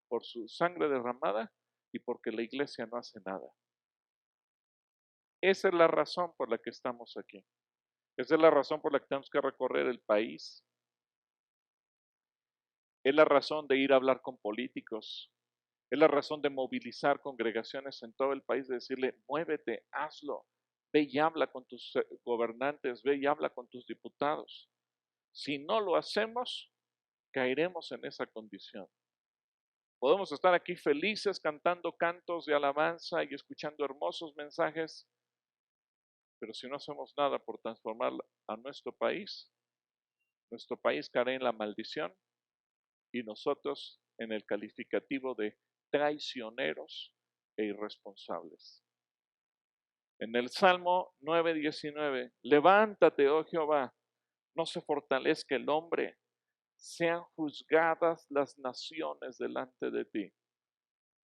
por su sangre derramada y porque la iglesia no hace nada. Esa es la razón por la que estamos aquí. Esa es la razón por la que tenemos que recorrer el país. Es la razón de ir a hablar con políticos. Es la razón de movilizar congregaciones en todo el país, de decirle, muévete, hazlo. Ve y habla con tus gobernantes, ve y habla con tus diputados. Si no lo hacemos, caeremos en esa condición. Podemos estar aquí felices cantando cantos de alabanza y escuchando hermosos mensajes, pero si no hacemos nada por transformar a nuestro país caerá en la maldición y nosotros en el calificativo de traicioneros e irresponsables. En el Salmo 9:19, levántate, oh Jehová, no se fortalezca el hombre, sean juzgadas las naciones delante de ti.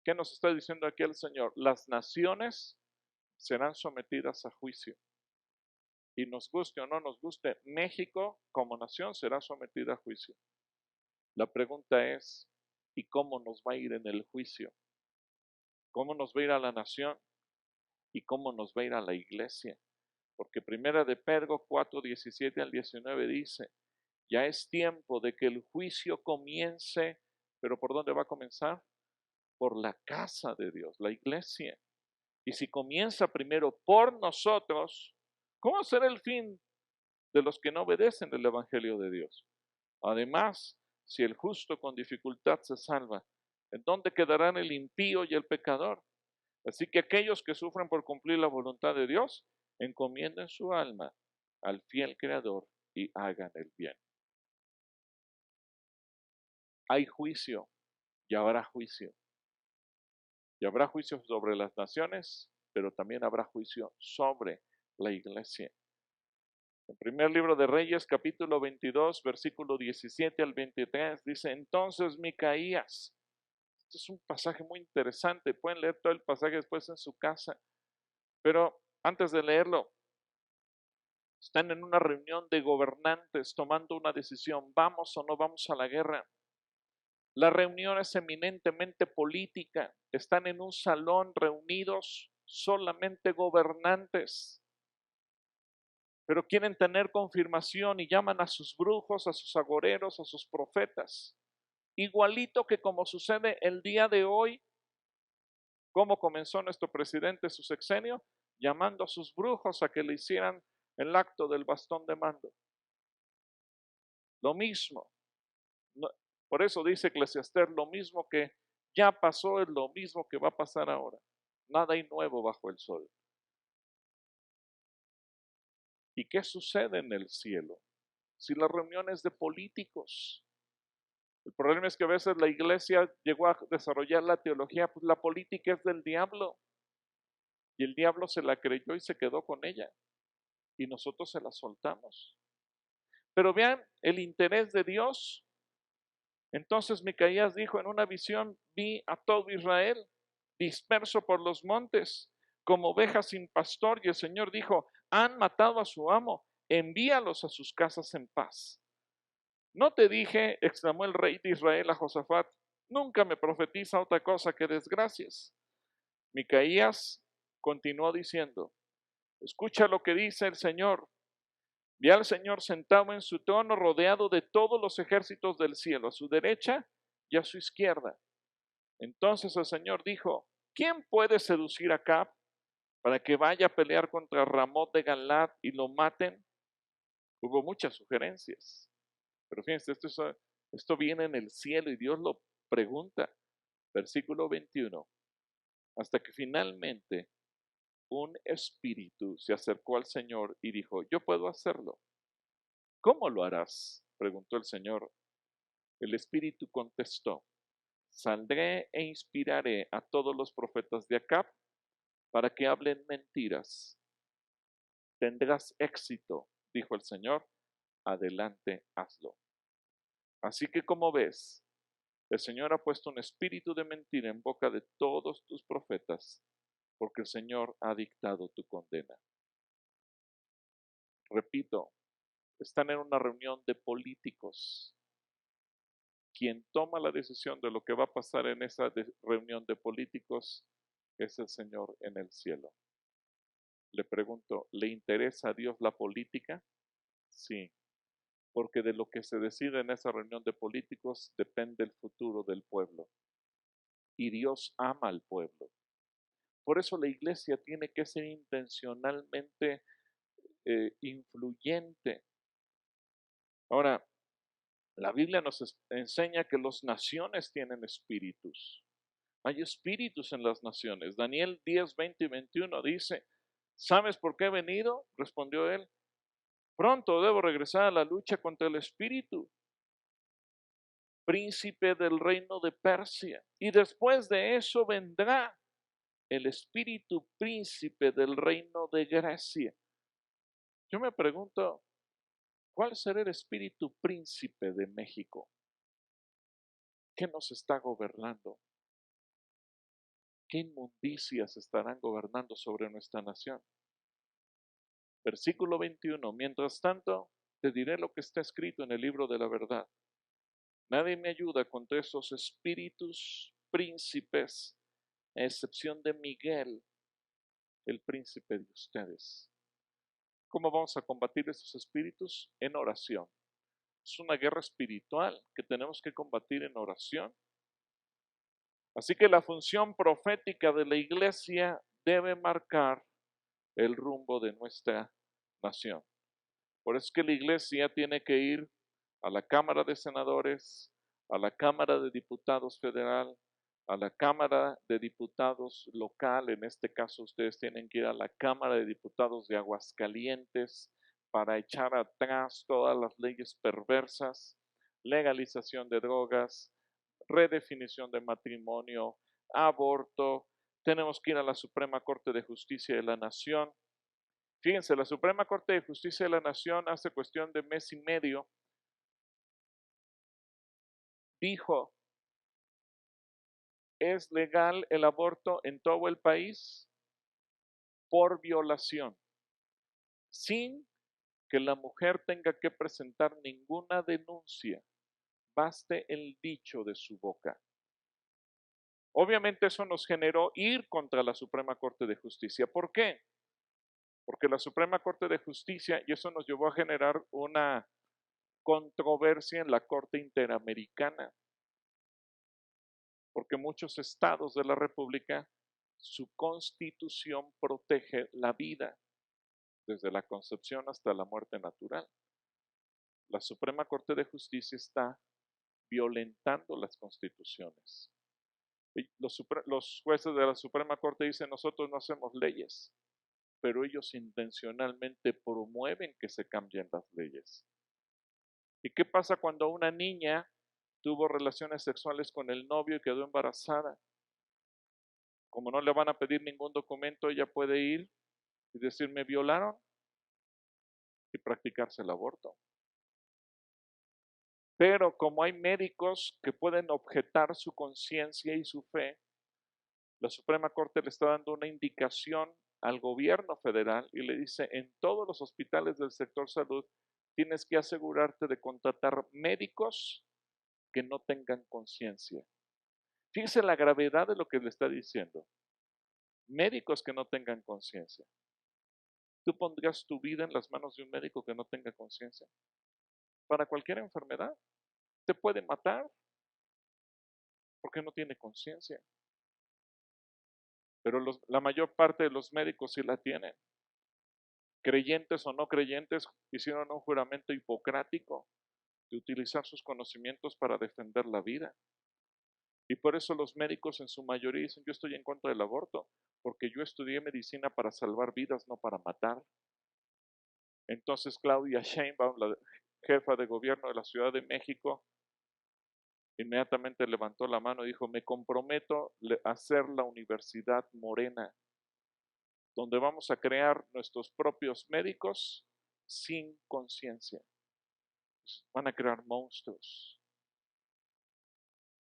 ¿Qué nos está diciendo aquí el Señor? Las naciones serán sometidas a juicio. Y nos guste o no nos guste, México como nación será sometida a juicio. La pregunta es, ¿y cómo nos va a ir en el juicio? ¿Cómo nos va a ir a la nación? ¿Y cómo nos va a ir a la iglesia? Porque primera de Pedro 4:17 al 19 dice, ya es tiempo de que el juicio comience, pero ¿por dónde va a comenzar? Por la casa de Dios, la iglesia. Y si comienza primero por nosotros, ¿cómo será el fin de los que no obedecen el Evangelio de Dios? Además, si el justo con dificultad se salva, ¿en dónde quedarán el impío y el pecador? Así que aquellos que sufren por cumplir la voluntad de Dios, encomienden su alma al fiel Creador y hagan el bien. Hay juicio y habrá juicio. Y habrá juicio sobre las naciones, pero también habrá juicio sobre la iglesia. En primer libro de Reyes, capítulo 22, versículo 17 al 23, dice, entonces Micaías, este es un pasaje muy interesante, pueden leer todo el pasaje después en su casa, pero antes de leerlo, están en una reunión de gobernantes tomando una decisión, ¿vamos o no vamos a la guerra? La reunión es eminentemente política, están en un salón reunidos solamente gobernantes, pero quieren tener confirmación y llaman a sus brujos, a sus agoreros, a sus profetas. Igualito que como sucede el día de hoy, como comenzó nuestro presidente su sexenio, llamando a sus brujos a que le hicieran el acto del bastón de mando. Lo mismo. Por eso dice Eclesiastés, lo mismo que ya pasó es lo mismo que va a pasar ahora. Nada hay nuevo bajo el sol. ¿Y qué sucede en el cielo? Si las reuniones de políticos. El problema es que a veces la iglesia llegó a desarrollar la teología, pues la política es del diablo. Y el diablo se la creyó y se quedó con ella. Y nosotros se la soltamos. Pero vean el interés de Dios Entonces Micaías dijo: en una visión vi a todo Israel disperso por los montes, como ovejas sin pastor, y el Señor dijo: han matado a su amo, envíalos a sus casas en paz. ¿No te dije, exclamó el rey de Israel a Josafat, nunca me profetiza otra cosa que desgracias? Micaías continuó diciendo: escucha lo que dice el Señor. Vi al Señor sentado en su trono, rodeado de todos los ejércitos del cielo, a su derecha y a su izquierda. Entonces el Señor dijo: ¿quién puede seducir a Acab para que vaya a pelear contra Ramot de Galad y lo maten? Hubo muchas sugerencias, pero fíjense, esto viene en el cielo y Dios lo pregunta. Versículo 21, hasta que finalmente un espíritu se acercó al Señor y dijo: yo puedo hacerlo. ¿Cómo lo harás?, preguntó el Señor. El espíritu contestó: saldré e inspiraré a todos los profetas de Acab para que hablen mentiras. Tendrás éxito, dijo el Señor, adelante, hazlo. Así que, como ves, el Señor ha puesto un espíritu de mentira en boca de todos tus profetas, porque el Señor ha dictado tu condena. Repito, están en una reunión de políticos. Quien toma la decisión de lo que va a pasar en esa reunión de políticos es el Señor en el cielo. Le pregunto, ¿le interesa a Dios la política? Sí, porque de lo que se decide en esa reunión de políticos depende el futuro del pueblo. Y Dios ama al pueblo. Por eso la iglesia tiene que ser intencionalmente influyente. Ahora, la Biblia nos enseña que las naciones tienen espíritus. Hay espíritus en las naciones. Daniel 10, 20 y 21 dice: ¿sabes por qué he venido?, respondió él. Pronto debo regresar a la lucha contra el espíritu, príncipe del reino de Persia. Y después de eso vendrá el espíritu príncipe del reino de Grecia. Yo me pregunto, ¿cuál será el espíritu príncipe de México? ¿Qué nos está gobernando? ¿Qué inmundicias estarán gobernando sobre nuestra nación? Versículo 21. Mientras tanto, te diré lo que está escrito en el libro de la verdad. Nadie me ayuda contra esos espíritus príncipes, a excepción de Miguel, el príncipe de ustedes. ¿Cómo vamos a combatir esos espíritus? En oración. Es una guerra espiritual que tenemos que combatir en oración. Así que la función profética de la iglesia debe marcar el rumbo de nuestra nación. Por eso es que la iglesia tiene que ir a la Cámara de Senadores, a la Cámara de Diputados Federal, a la Cámara de Diputados local. En este caso ustedes tienen que ir a la Cámara de Diputados de Aguascalientes para echar atrás todas las leyes perversas, legalización de drogas, redefinición de matrimonio, aborto. Tenemos que ir a la Suprema Corte de Justicia de la Nación. Fíjense, la Suprema Corte de Justicia de la Nación hace cuestión de mes y medio dijo: es legal el aborto en todo el país por violación, sin que la mujer tenga que presentar ninguna denuncia, baste el dicho de su boca. Obviamente eso nos generó ir contra la Suprema Corte de Justicia. ¿Por qué? Porque la Suprema Corte de Justicia, y eso nos llevó a generar una controversia en la Corte Interamericana, porque muchos estados de la República, su constitución protege la vida, desde la concepción hasta la muerte natural. La Suprema Corte de Justicia está violentando las constituciones. Los jueces de la Suprema Corte dicen: nosotros no hacemos leyes, pero ellos intencionalmente promueven que se cambien las leyes. ¿Y qué pasa cuando una niña tuvo relaciones sexuales con el novio y quedó embarazada? Como no le van a pedir ningún documento, ella puede ir y decir: me violaron, y practicarse el aborto. Pero como hay médicos que pueden objetar su conciencia y su fe, la Suprema Corte le está dando una indicación al gobierno federal y le dice, en todos los hospitales del sector salud tienes que asegurarte de contratar médicos que no tengan conciencia. Fíjese la gravedad de lo que le está diciendo. Médicos que no tengan conciencia. ¿Tú pondrías tu vida en las manos de un médico que no tenga conciencia? Para cualquier enfermedad. Te puede matar porque no tiene conciencia. Pero la mayor parte de los médicos sí la tienen. Creyentes o no creyentes, hicieron un juramento hipocrático de utilizar sus conocimientos para defender la vida. Y por eso los médicos en su mayoría dicen, yo estoy en contra del aborto, porque yo estudié medicina para salvar vidas, no para matar. Entonces Claudia Sheinbaum, la jefa de gobierno de la Ciudad de México, inmediatamente levantó la mano y dijo, me comprometo a hacer la Universidad Morena, donde vamos a crear nuestros propios médicos sin conciencia. Van a crear monstruos.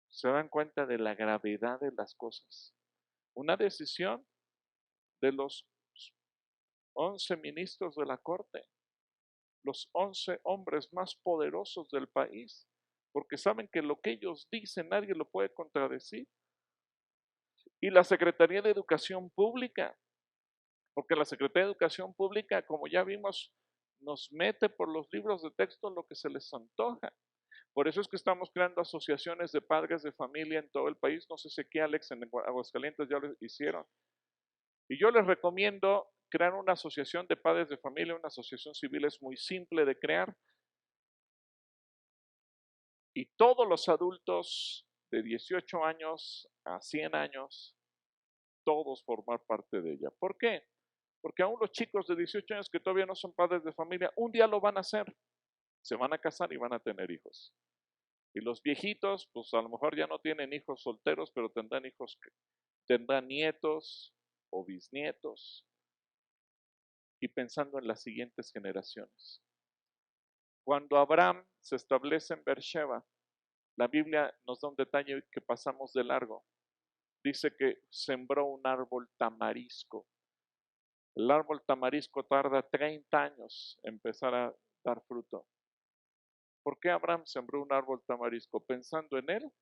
Se dan cuenta de la gravedad de las cosas. Una decisión de los 11 ministros de la Corte, los 11 hombres más poderosos del país, porque saben que lo que ellos dicen nadie lo puede contradecir. Y la Secretaría de Educación Pública, porque la Secretaría de Educación Pública, como ya vimos, nos mete por los libros de texto lo que se les antoja. Por eso es que estamos creando asociaciones de padres de familia en todo el país. No sé si aquí, Alex, en Aguascalientes ya lo hicieron. Y yo les recomiendo crear una asociación de padres de familia, una asociación civil es muy simple de crear. Y todos los adultos de 18 años a 100 años, todos formar parte de ella. ¿Por qué? Porque aún los chicos de 18 años que todavía no son padres de familia, un día lo van a hacer. Se van a casar y van a tener hijos. Y los viejitos, pues a lo mejor ya no tienen hijos solteros, pero tendrán hijos, tendrán nietos o bisnietos. Y pensando en las siguientes generaciones. Cuando Abraham se establece en Beersheba, la Biblia nos da un detalle que pasamos de largo. Dice que sembró un árbol tamarisco. El árbol tamarisco tarda 30 años en empezar a dar fruto. ¿Por qué Abraham sembró un árbol tamarisco? ¿Pensando en él?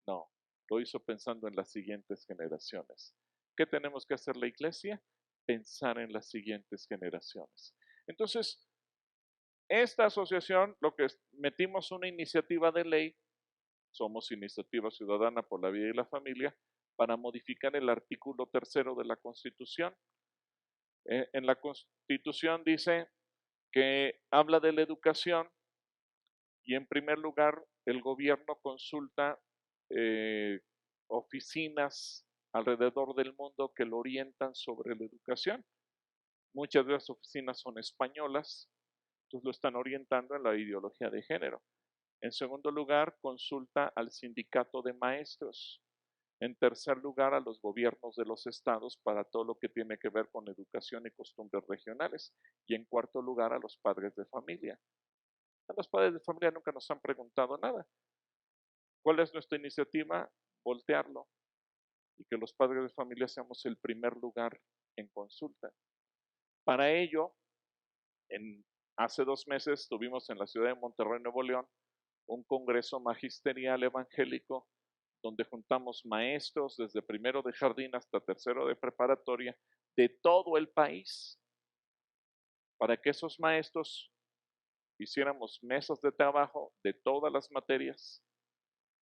No, lo hizo pensando en las siguientes generaciones. ¿Qué tenemos que hacer la iglesia? Pensar en las siguientes generaciones. Entonces, esta asociación, lo que metimos una iniciativa de ley, somos Iniciativa Ciudadana por la Vida y la Familia, para modificar el artículo 3 de la Constitución. En la Constitución dice que habla de la educación y en primer lugar el gobierno consulta oficinas alrededor del mundo que lo orientan sobre la educación. Muchas de las oficinas son españolas, entonces lo están orientando en la ideología de género. En segundo lugar, consulta al sindicato de maestros. En tercer lugar, a los gobiernos de los estados para todo lo que tiene que ver con educación y costumbres regionales. Y en cuarto lugar, a los padres de familia. A los padres de familia nunca nos han preguntado nada. ¿Cuál es nuestra iniciativa? Voltearlo y que los padres de familia seamos el primer lugar en consulta. Para ello, hace 2 meses tuvimos en la ciudad de Monterrey, Nuevo León, un congreso magisterial evangélico donde juntamos maestros desde primero de jardín hasta tercero de preparatoria de todo el país para que esos maestros hiciéramos mesas de trabajo de todas las materias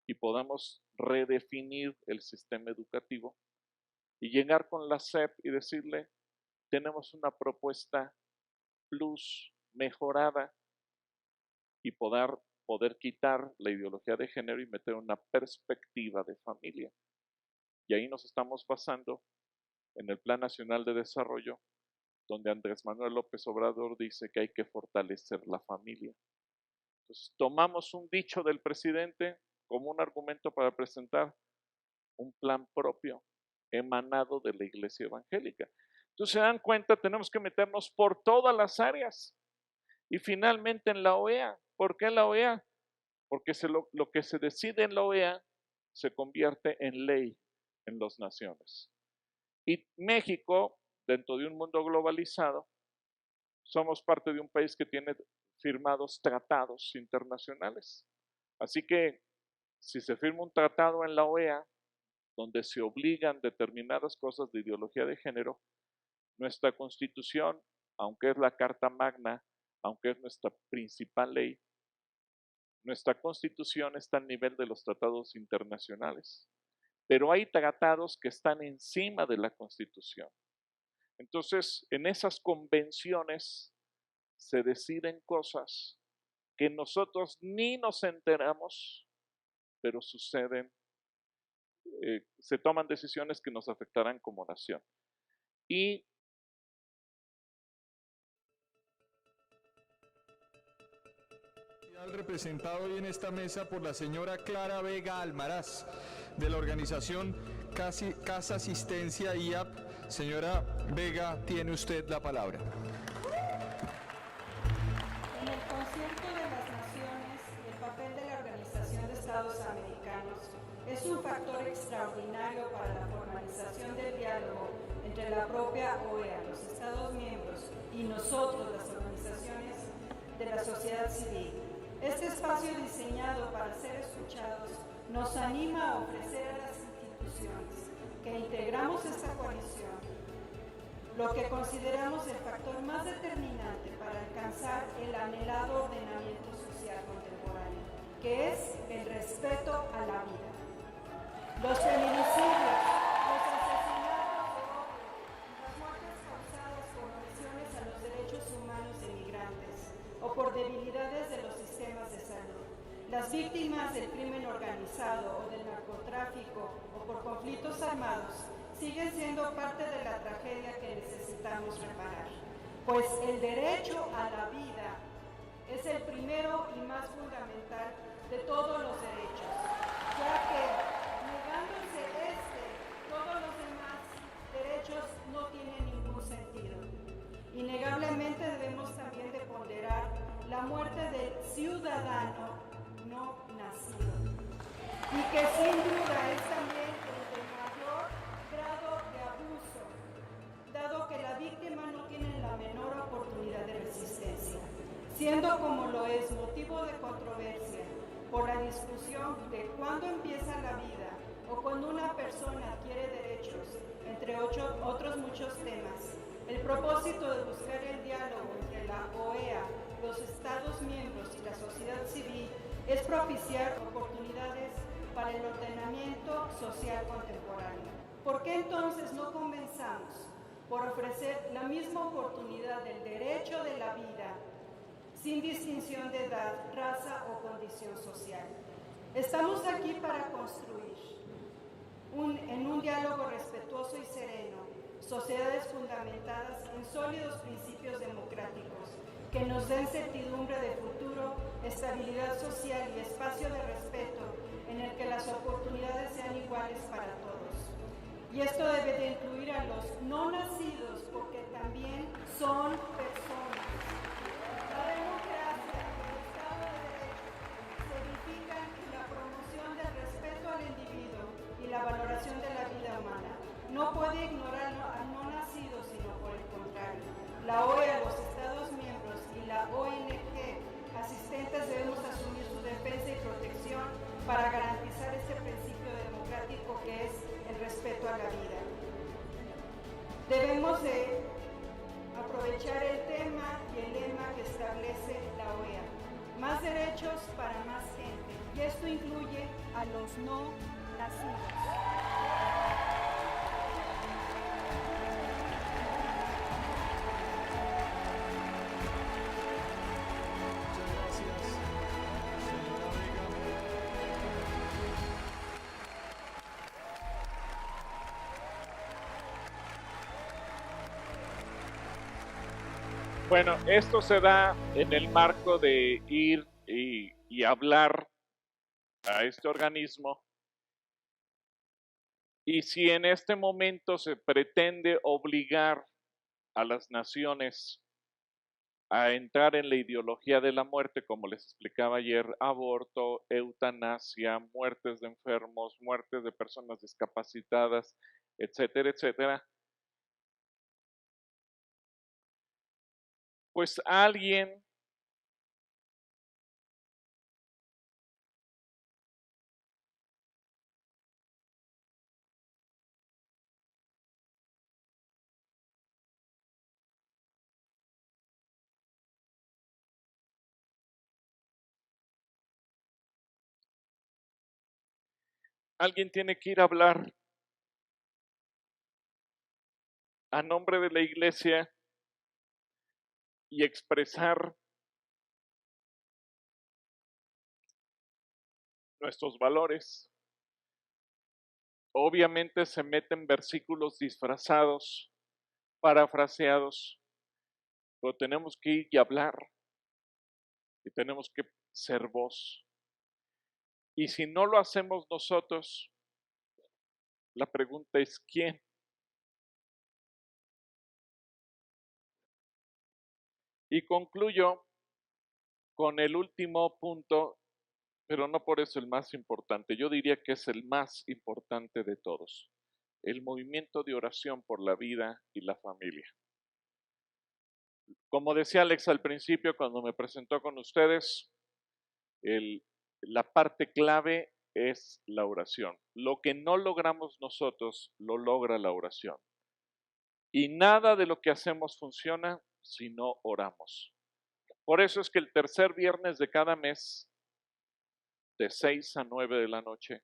y podamos redefinir el sistema educativo y llegar con la SEP y decirle, tenemos una propuesta plus mejorada y poder quitar la ideología de género y meter una perspectiva de familia. Y ahí nos estamos basando en el Plan Nacional de Desarrollo, donde Andrés Manuel López Obrador dice que hay que fortalecer la familia. Entonces, tomamos un dicho del presidente como un argumento para presentar un plan propio emanado de la iglesia evangélica. Entonces, se dan cuenta, tenemos que meternos por todas las áreas. Y finalmente en la OEA. ¿Por qué la OEA? porque lo que se decide en la OEA se convierte en ley en las naciones. Y México, dentro de un mundo globalizado, somos parte de un país que tiene firmados tratados internacionales. Así que si se firma un tratado en la OEA donde se obligan determinadas cosas de ideología de género, nuestra Constitución, aunque es la Carta Magna, aunque es nuestra principal ley, nuestra Constitución está al nivel de los tratados internacionales. Pero hay tratados que están encima de la Constitución. Entonces, en esas convenciones se deciden cosas que nosotros ni nos enteramos, pero suceden, se toman decisiones que nos afectarán como nación. Y representado hoy en esta mesa por la señora Clara Vega Almaraz, de la organización Casa Asistencia IAP. Señora Vega, tiene usted la palabra. En el concierto de las naciones, el papel de la Organización de Estados Americanos es un factor extraordinario para la formalización del diálogo entre la propia OEA, los Estados miembros y nosotros, las organizaciones de la sociedad civil. Este espacio diseñado para ser escuchados nos anima a ofrecer a las instituciones que integramos esta coalición lo que consideramos el factor más determinante para alcanzar el anhelado ordenamiento social contemporáneo, que es el respeto a la vida. Los feminicidios, los asesinatos de odio y las muertes causadas por opresiones a los derechos humanos de migrantes o por debilidades de los sistemas de salud, las víctimas del crimen organizado o del narcotráfico o por conflictos armados siguen siendo parte de la tragedia que necesitamos reparar, pues el derecho a la vida es el primero y más fundamental de todos los derechos, ya que negándose todos los demás derechos no tienen ningún sentido. Innegablemente debemos también de ponderar la muerte del ciudadano no nacido, y que sin duda es también el de mayor grado de abuso, dado que la víctima no tiene la menor oportunidad de resistencia, siendo como lo es motivo de controversia por la discusión de cuándo empieza la vida o cuando una persona adquiere derechos, entre otros muchos temas. El propósito de buscar el diálogo entre la OEA, los Estados miembros y la sociedad civil es propiciar oportunidades para el ordenamiento social contemporáneo. ¿Por qué entonces no comenzamos por ofrecer la misma oportunidad del derecho de la vida sin distinción de edad, raza o condición social? Estamos aquí para construir en un diálogo respetuoso y sereno sociedades fundamentadas en sólidos principios democráticos que nos den certidumbre de futuro, estabilidad social y espacio de respeto en el que las oportunidades sean iguales para todos. Y esto debe de incluir a los no nacidos, porque también son personas. La democracia y el Estado de Derecho se edifican en la promoción del respeto al individuo y la valoración de la vida humana. No puede ignorar al no nacido, sino por el contrario. La OEA, los Estados miembros y la ONG asistentes debemos asumir su defensa y protección para garantizar este principio democrático que es el respeto a la vida. Debemos de aprovechar el tema y el lema que establece la OEA: más derechos para más gente, y esto incluye a los no nacidos. bueno, esto se da en el marco de ir y hablar a este organismo. Y si en este momento se pretende obligar a las naciones a entrar en la ideología de la muerte, como les explicaba ayer, aborto, eutanasia, muertes de enfermos, muertes de personas discapacitadas, etcétera, etcétera, pues alguien tiene que ir a hablar a nombre de la iglesia y expresar nuestros valores. Obviamente se meten versículos disfrazados, parafraseados, pero tenemos que ir y hablar y tenemos que ser voz. Y si no lo hacemos nosotros, la pregunta es ¿quién? Y concluyo con el último punto, pero no por eso el más importante. Yo diría que es el más importante de todos. El movimiento de oración por la vida y la familia. Como decía Alex al principio cuando me presentó con ustedes, la parte clave es la oración. Lo que no logramos nosotros, lo logra la oración. Y nada de lo que hacemos funciona si no oramos. Por eso es que el tercer viernes de cada mes, de 6 a 9 de la noche,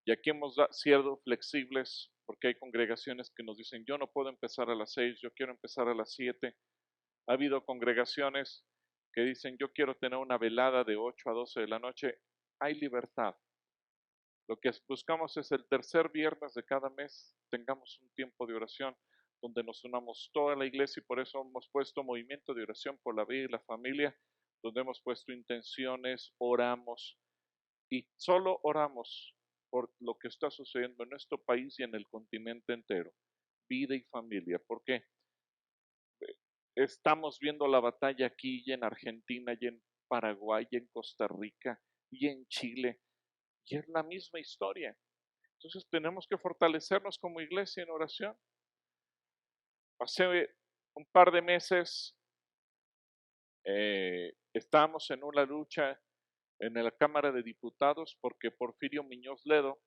y aquí hemos sido flexibles, porque hay congregaciones que nos dicen, yo no puedo empezar a las 6, yo quiero empezar a las 7. Ha habido congregaciones que dicen, yo quiero tener una velada de 8 a 12 de la noche. Hay libertad. Lo que buscamos es el tercer viernes de cada mes, tengamos un tiempo de oración donde nos unamos toda la iglesia y por eso hemos puesto movimiento de oración por la vida y la familia, donde hemos puesto intenciones, oramos y solo oramos por lo que está sucediendo en nuestro país y en el continente entero, vida y familia. ¿Por qué? Estamos viendo la batalla aquí y en Argentina y en Paraguay y en Costa Rica y en Chile y es la misma historia. Entonces tenemos que fortalecernos como iglesia en oración. Hace un par de meses estábamos en una lucha en la Cámara de Diputados porque Porfirio Muñoz Ledo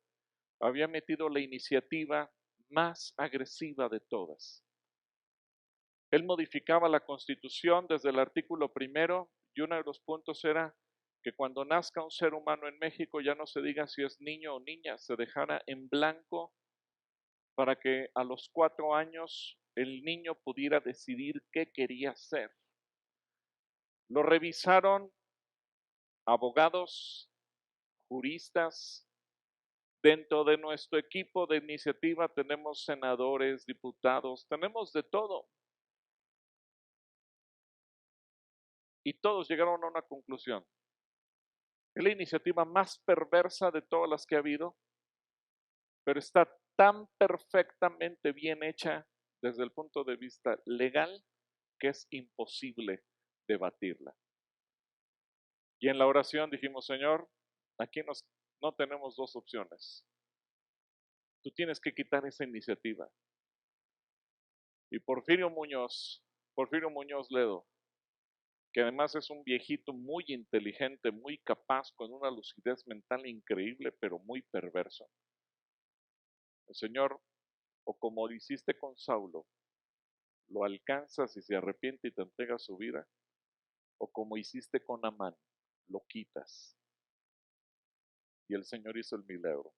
había metido la iniciativa más agresiva de todas. Él modificaba la Constitución desde el artículo 1 y uno de los puntos era que cuando nazca un ser humano en México ya no se diga si es niño o niña, se dejara en blanco para que a los 4 años el niño pudiera decidir qué quería ser. Lo revisaron abogados, juristas. Dentro de nuestro equipo de iniciativa tenemos senadores, diputados, tenemos de todo. Y todos llegaron a una conclusión. Es la iniciativa más perversa de todas las que ha habido, pero está tan perfectamente bien hecha desde el punto de vista legal que es imposible debatirla. Y en la oración dijimos, Señor, aquí no tenemos dos opciones. Tú tienes que quitar esa iniciativa. Y Porfirio Muñoz Ledo, que además es un viejito muy inteligente, muy capaz, con una lucidez mental increíble, pero muy perverso. El Señor, o como lo hiciste con Saulo, lo alcanzas y se arrepiente y te entrega su vida, o como hiciste con Amán, lo quitas. Y el Señor hizo el milagro.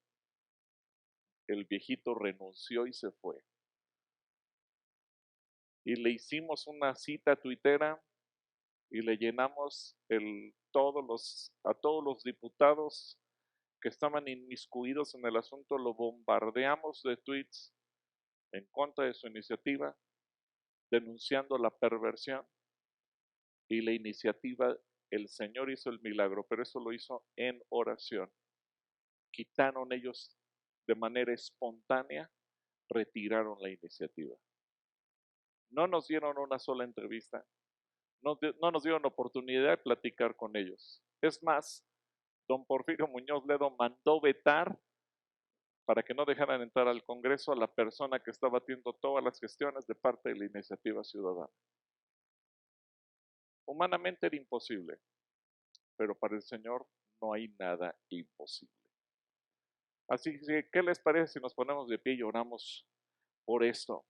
El viejito renunció y se fue. Y le hicimos una cita tuitera y le llenamos a todos los diputados que estaban inmiscuidos en el asunto, lo bombardeamos de tweets en contra de su iniciativa, denunciando la perversión y la iniciativa. El Señor hizo el milagro, pero eso lo hizo en oración. Quitaron ellos de manera espontánea, retiraron la iniciativa. No nos dieron una sola entrevista, no nos dieron oportunidad de platicar con ellos. Es más, don Porfirio Muñoz Ledo mandó vetar para que no dejaran entrar al Congreso a la persona que estaba haciendo todas las gestiones de parte de la iniciativa ciudadana. Humanamente era imposible, pero para el Señor no hay nada imposible. Así que, ¿qué les parece si nos ponemos de pie y oramos por esto?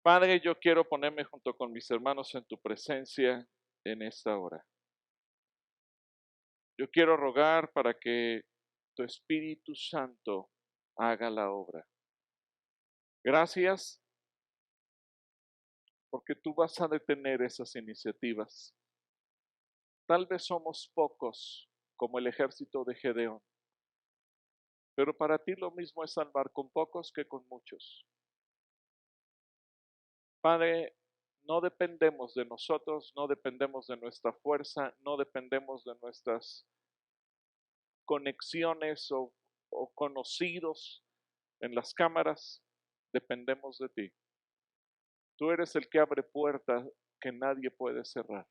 Padre, yo quiero ponerme junto con mis hermanos en tu presencia en esta hora. Yo quiero rogar para que tu Espíritu Santo haga la obra. Gracias porque tú vas a detener esas iniciativas. Tal vez somos pocos como el ejército de Gedeón, pero para ti lo mismo es salvar con pocos que con muchos. Padre, no dependemos de nosotros, no dependemos de nuestra fuerza, no dependemos de nuestras conexiones o conocidos en las cámaras, dependemos de ti. Tú eres el que abre puertas que nadie puede cerrar.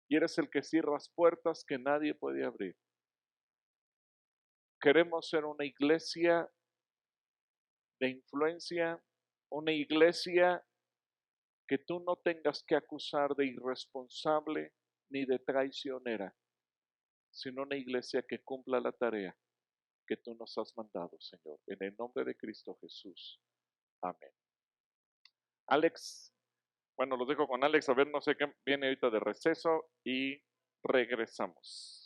Y eres el que cierras puertas que nadie puede abrir. Queremos ser una iglesia de influencia, una iglesia que tú no tengas que acusar de irresponsable ni de traicionera, sino una iglesia que cumpla la tarea que tú nos has mandado, Señor. En el nombre de Cristo Jesús. Amén. Alex, bueno, los dejo con Alex, a ver, no sé qué viene ahorita de receso y regresamos.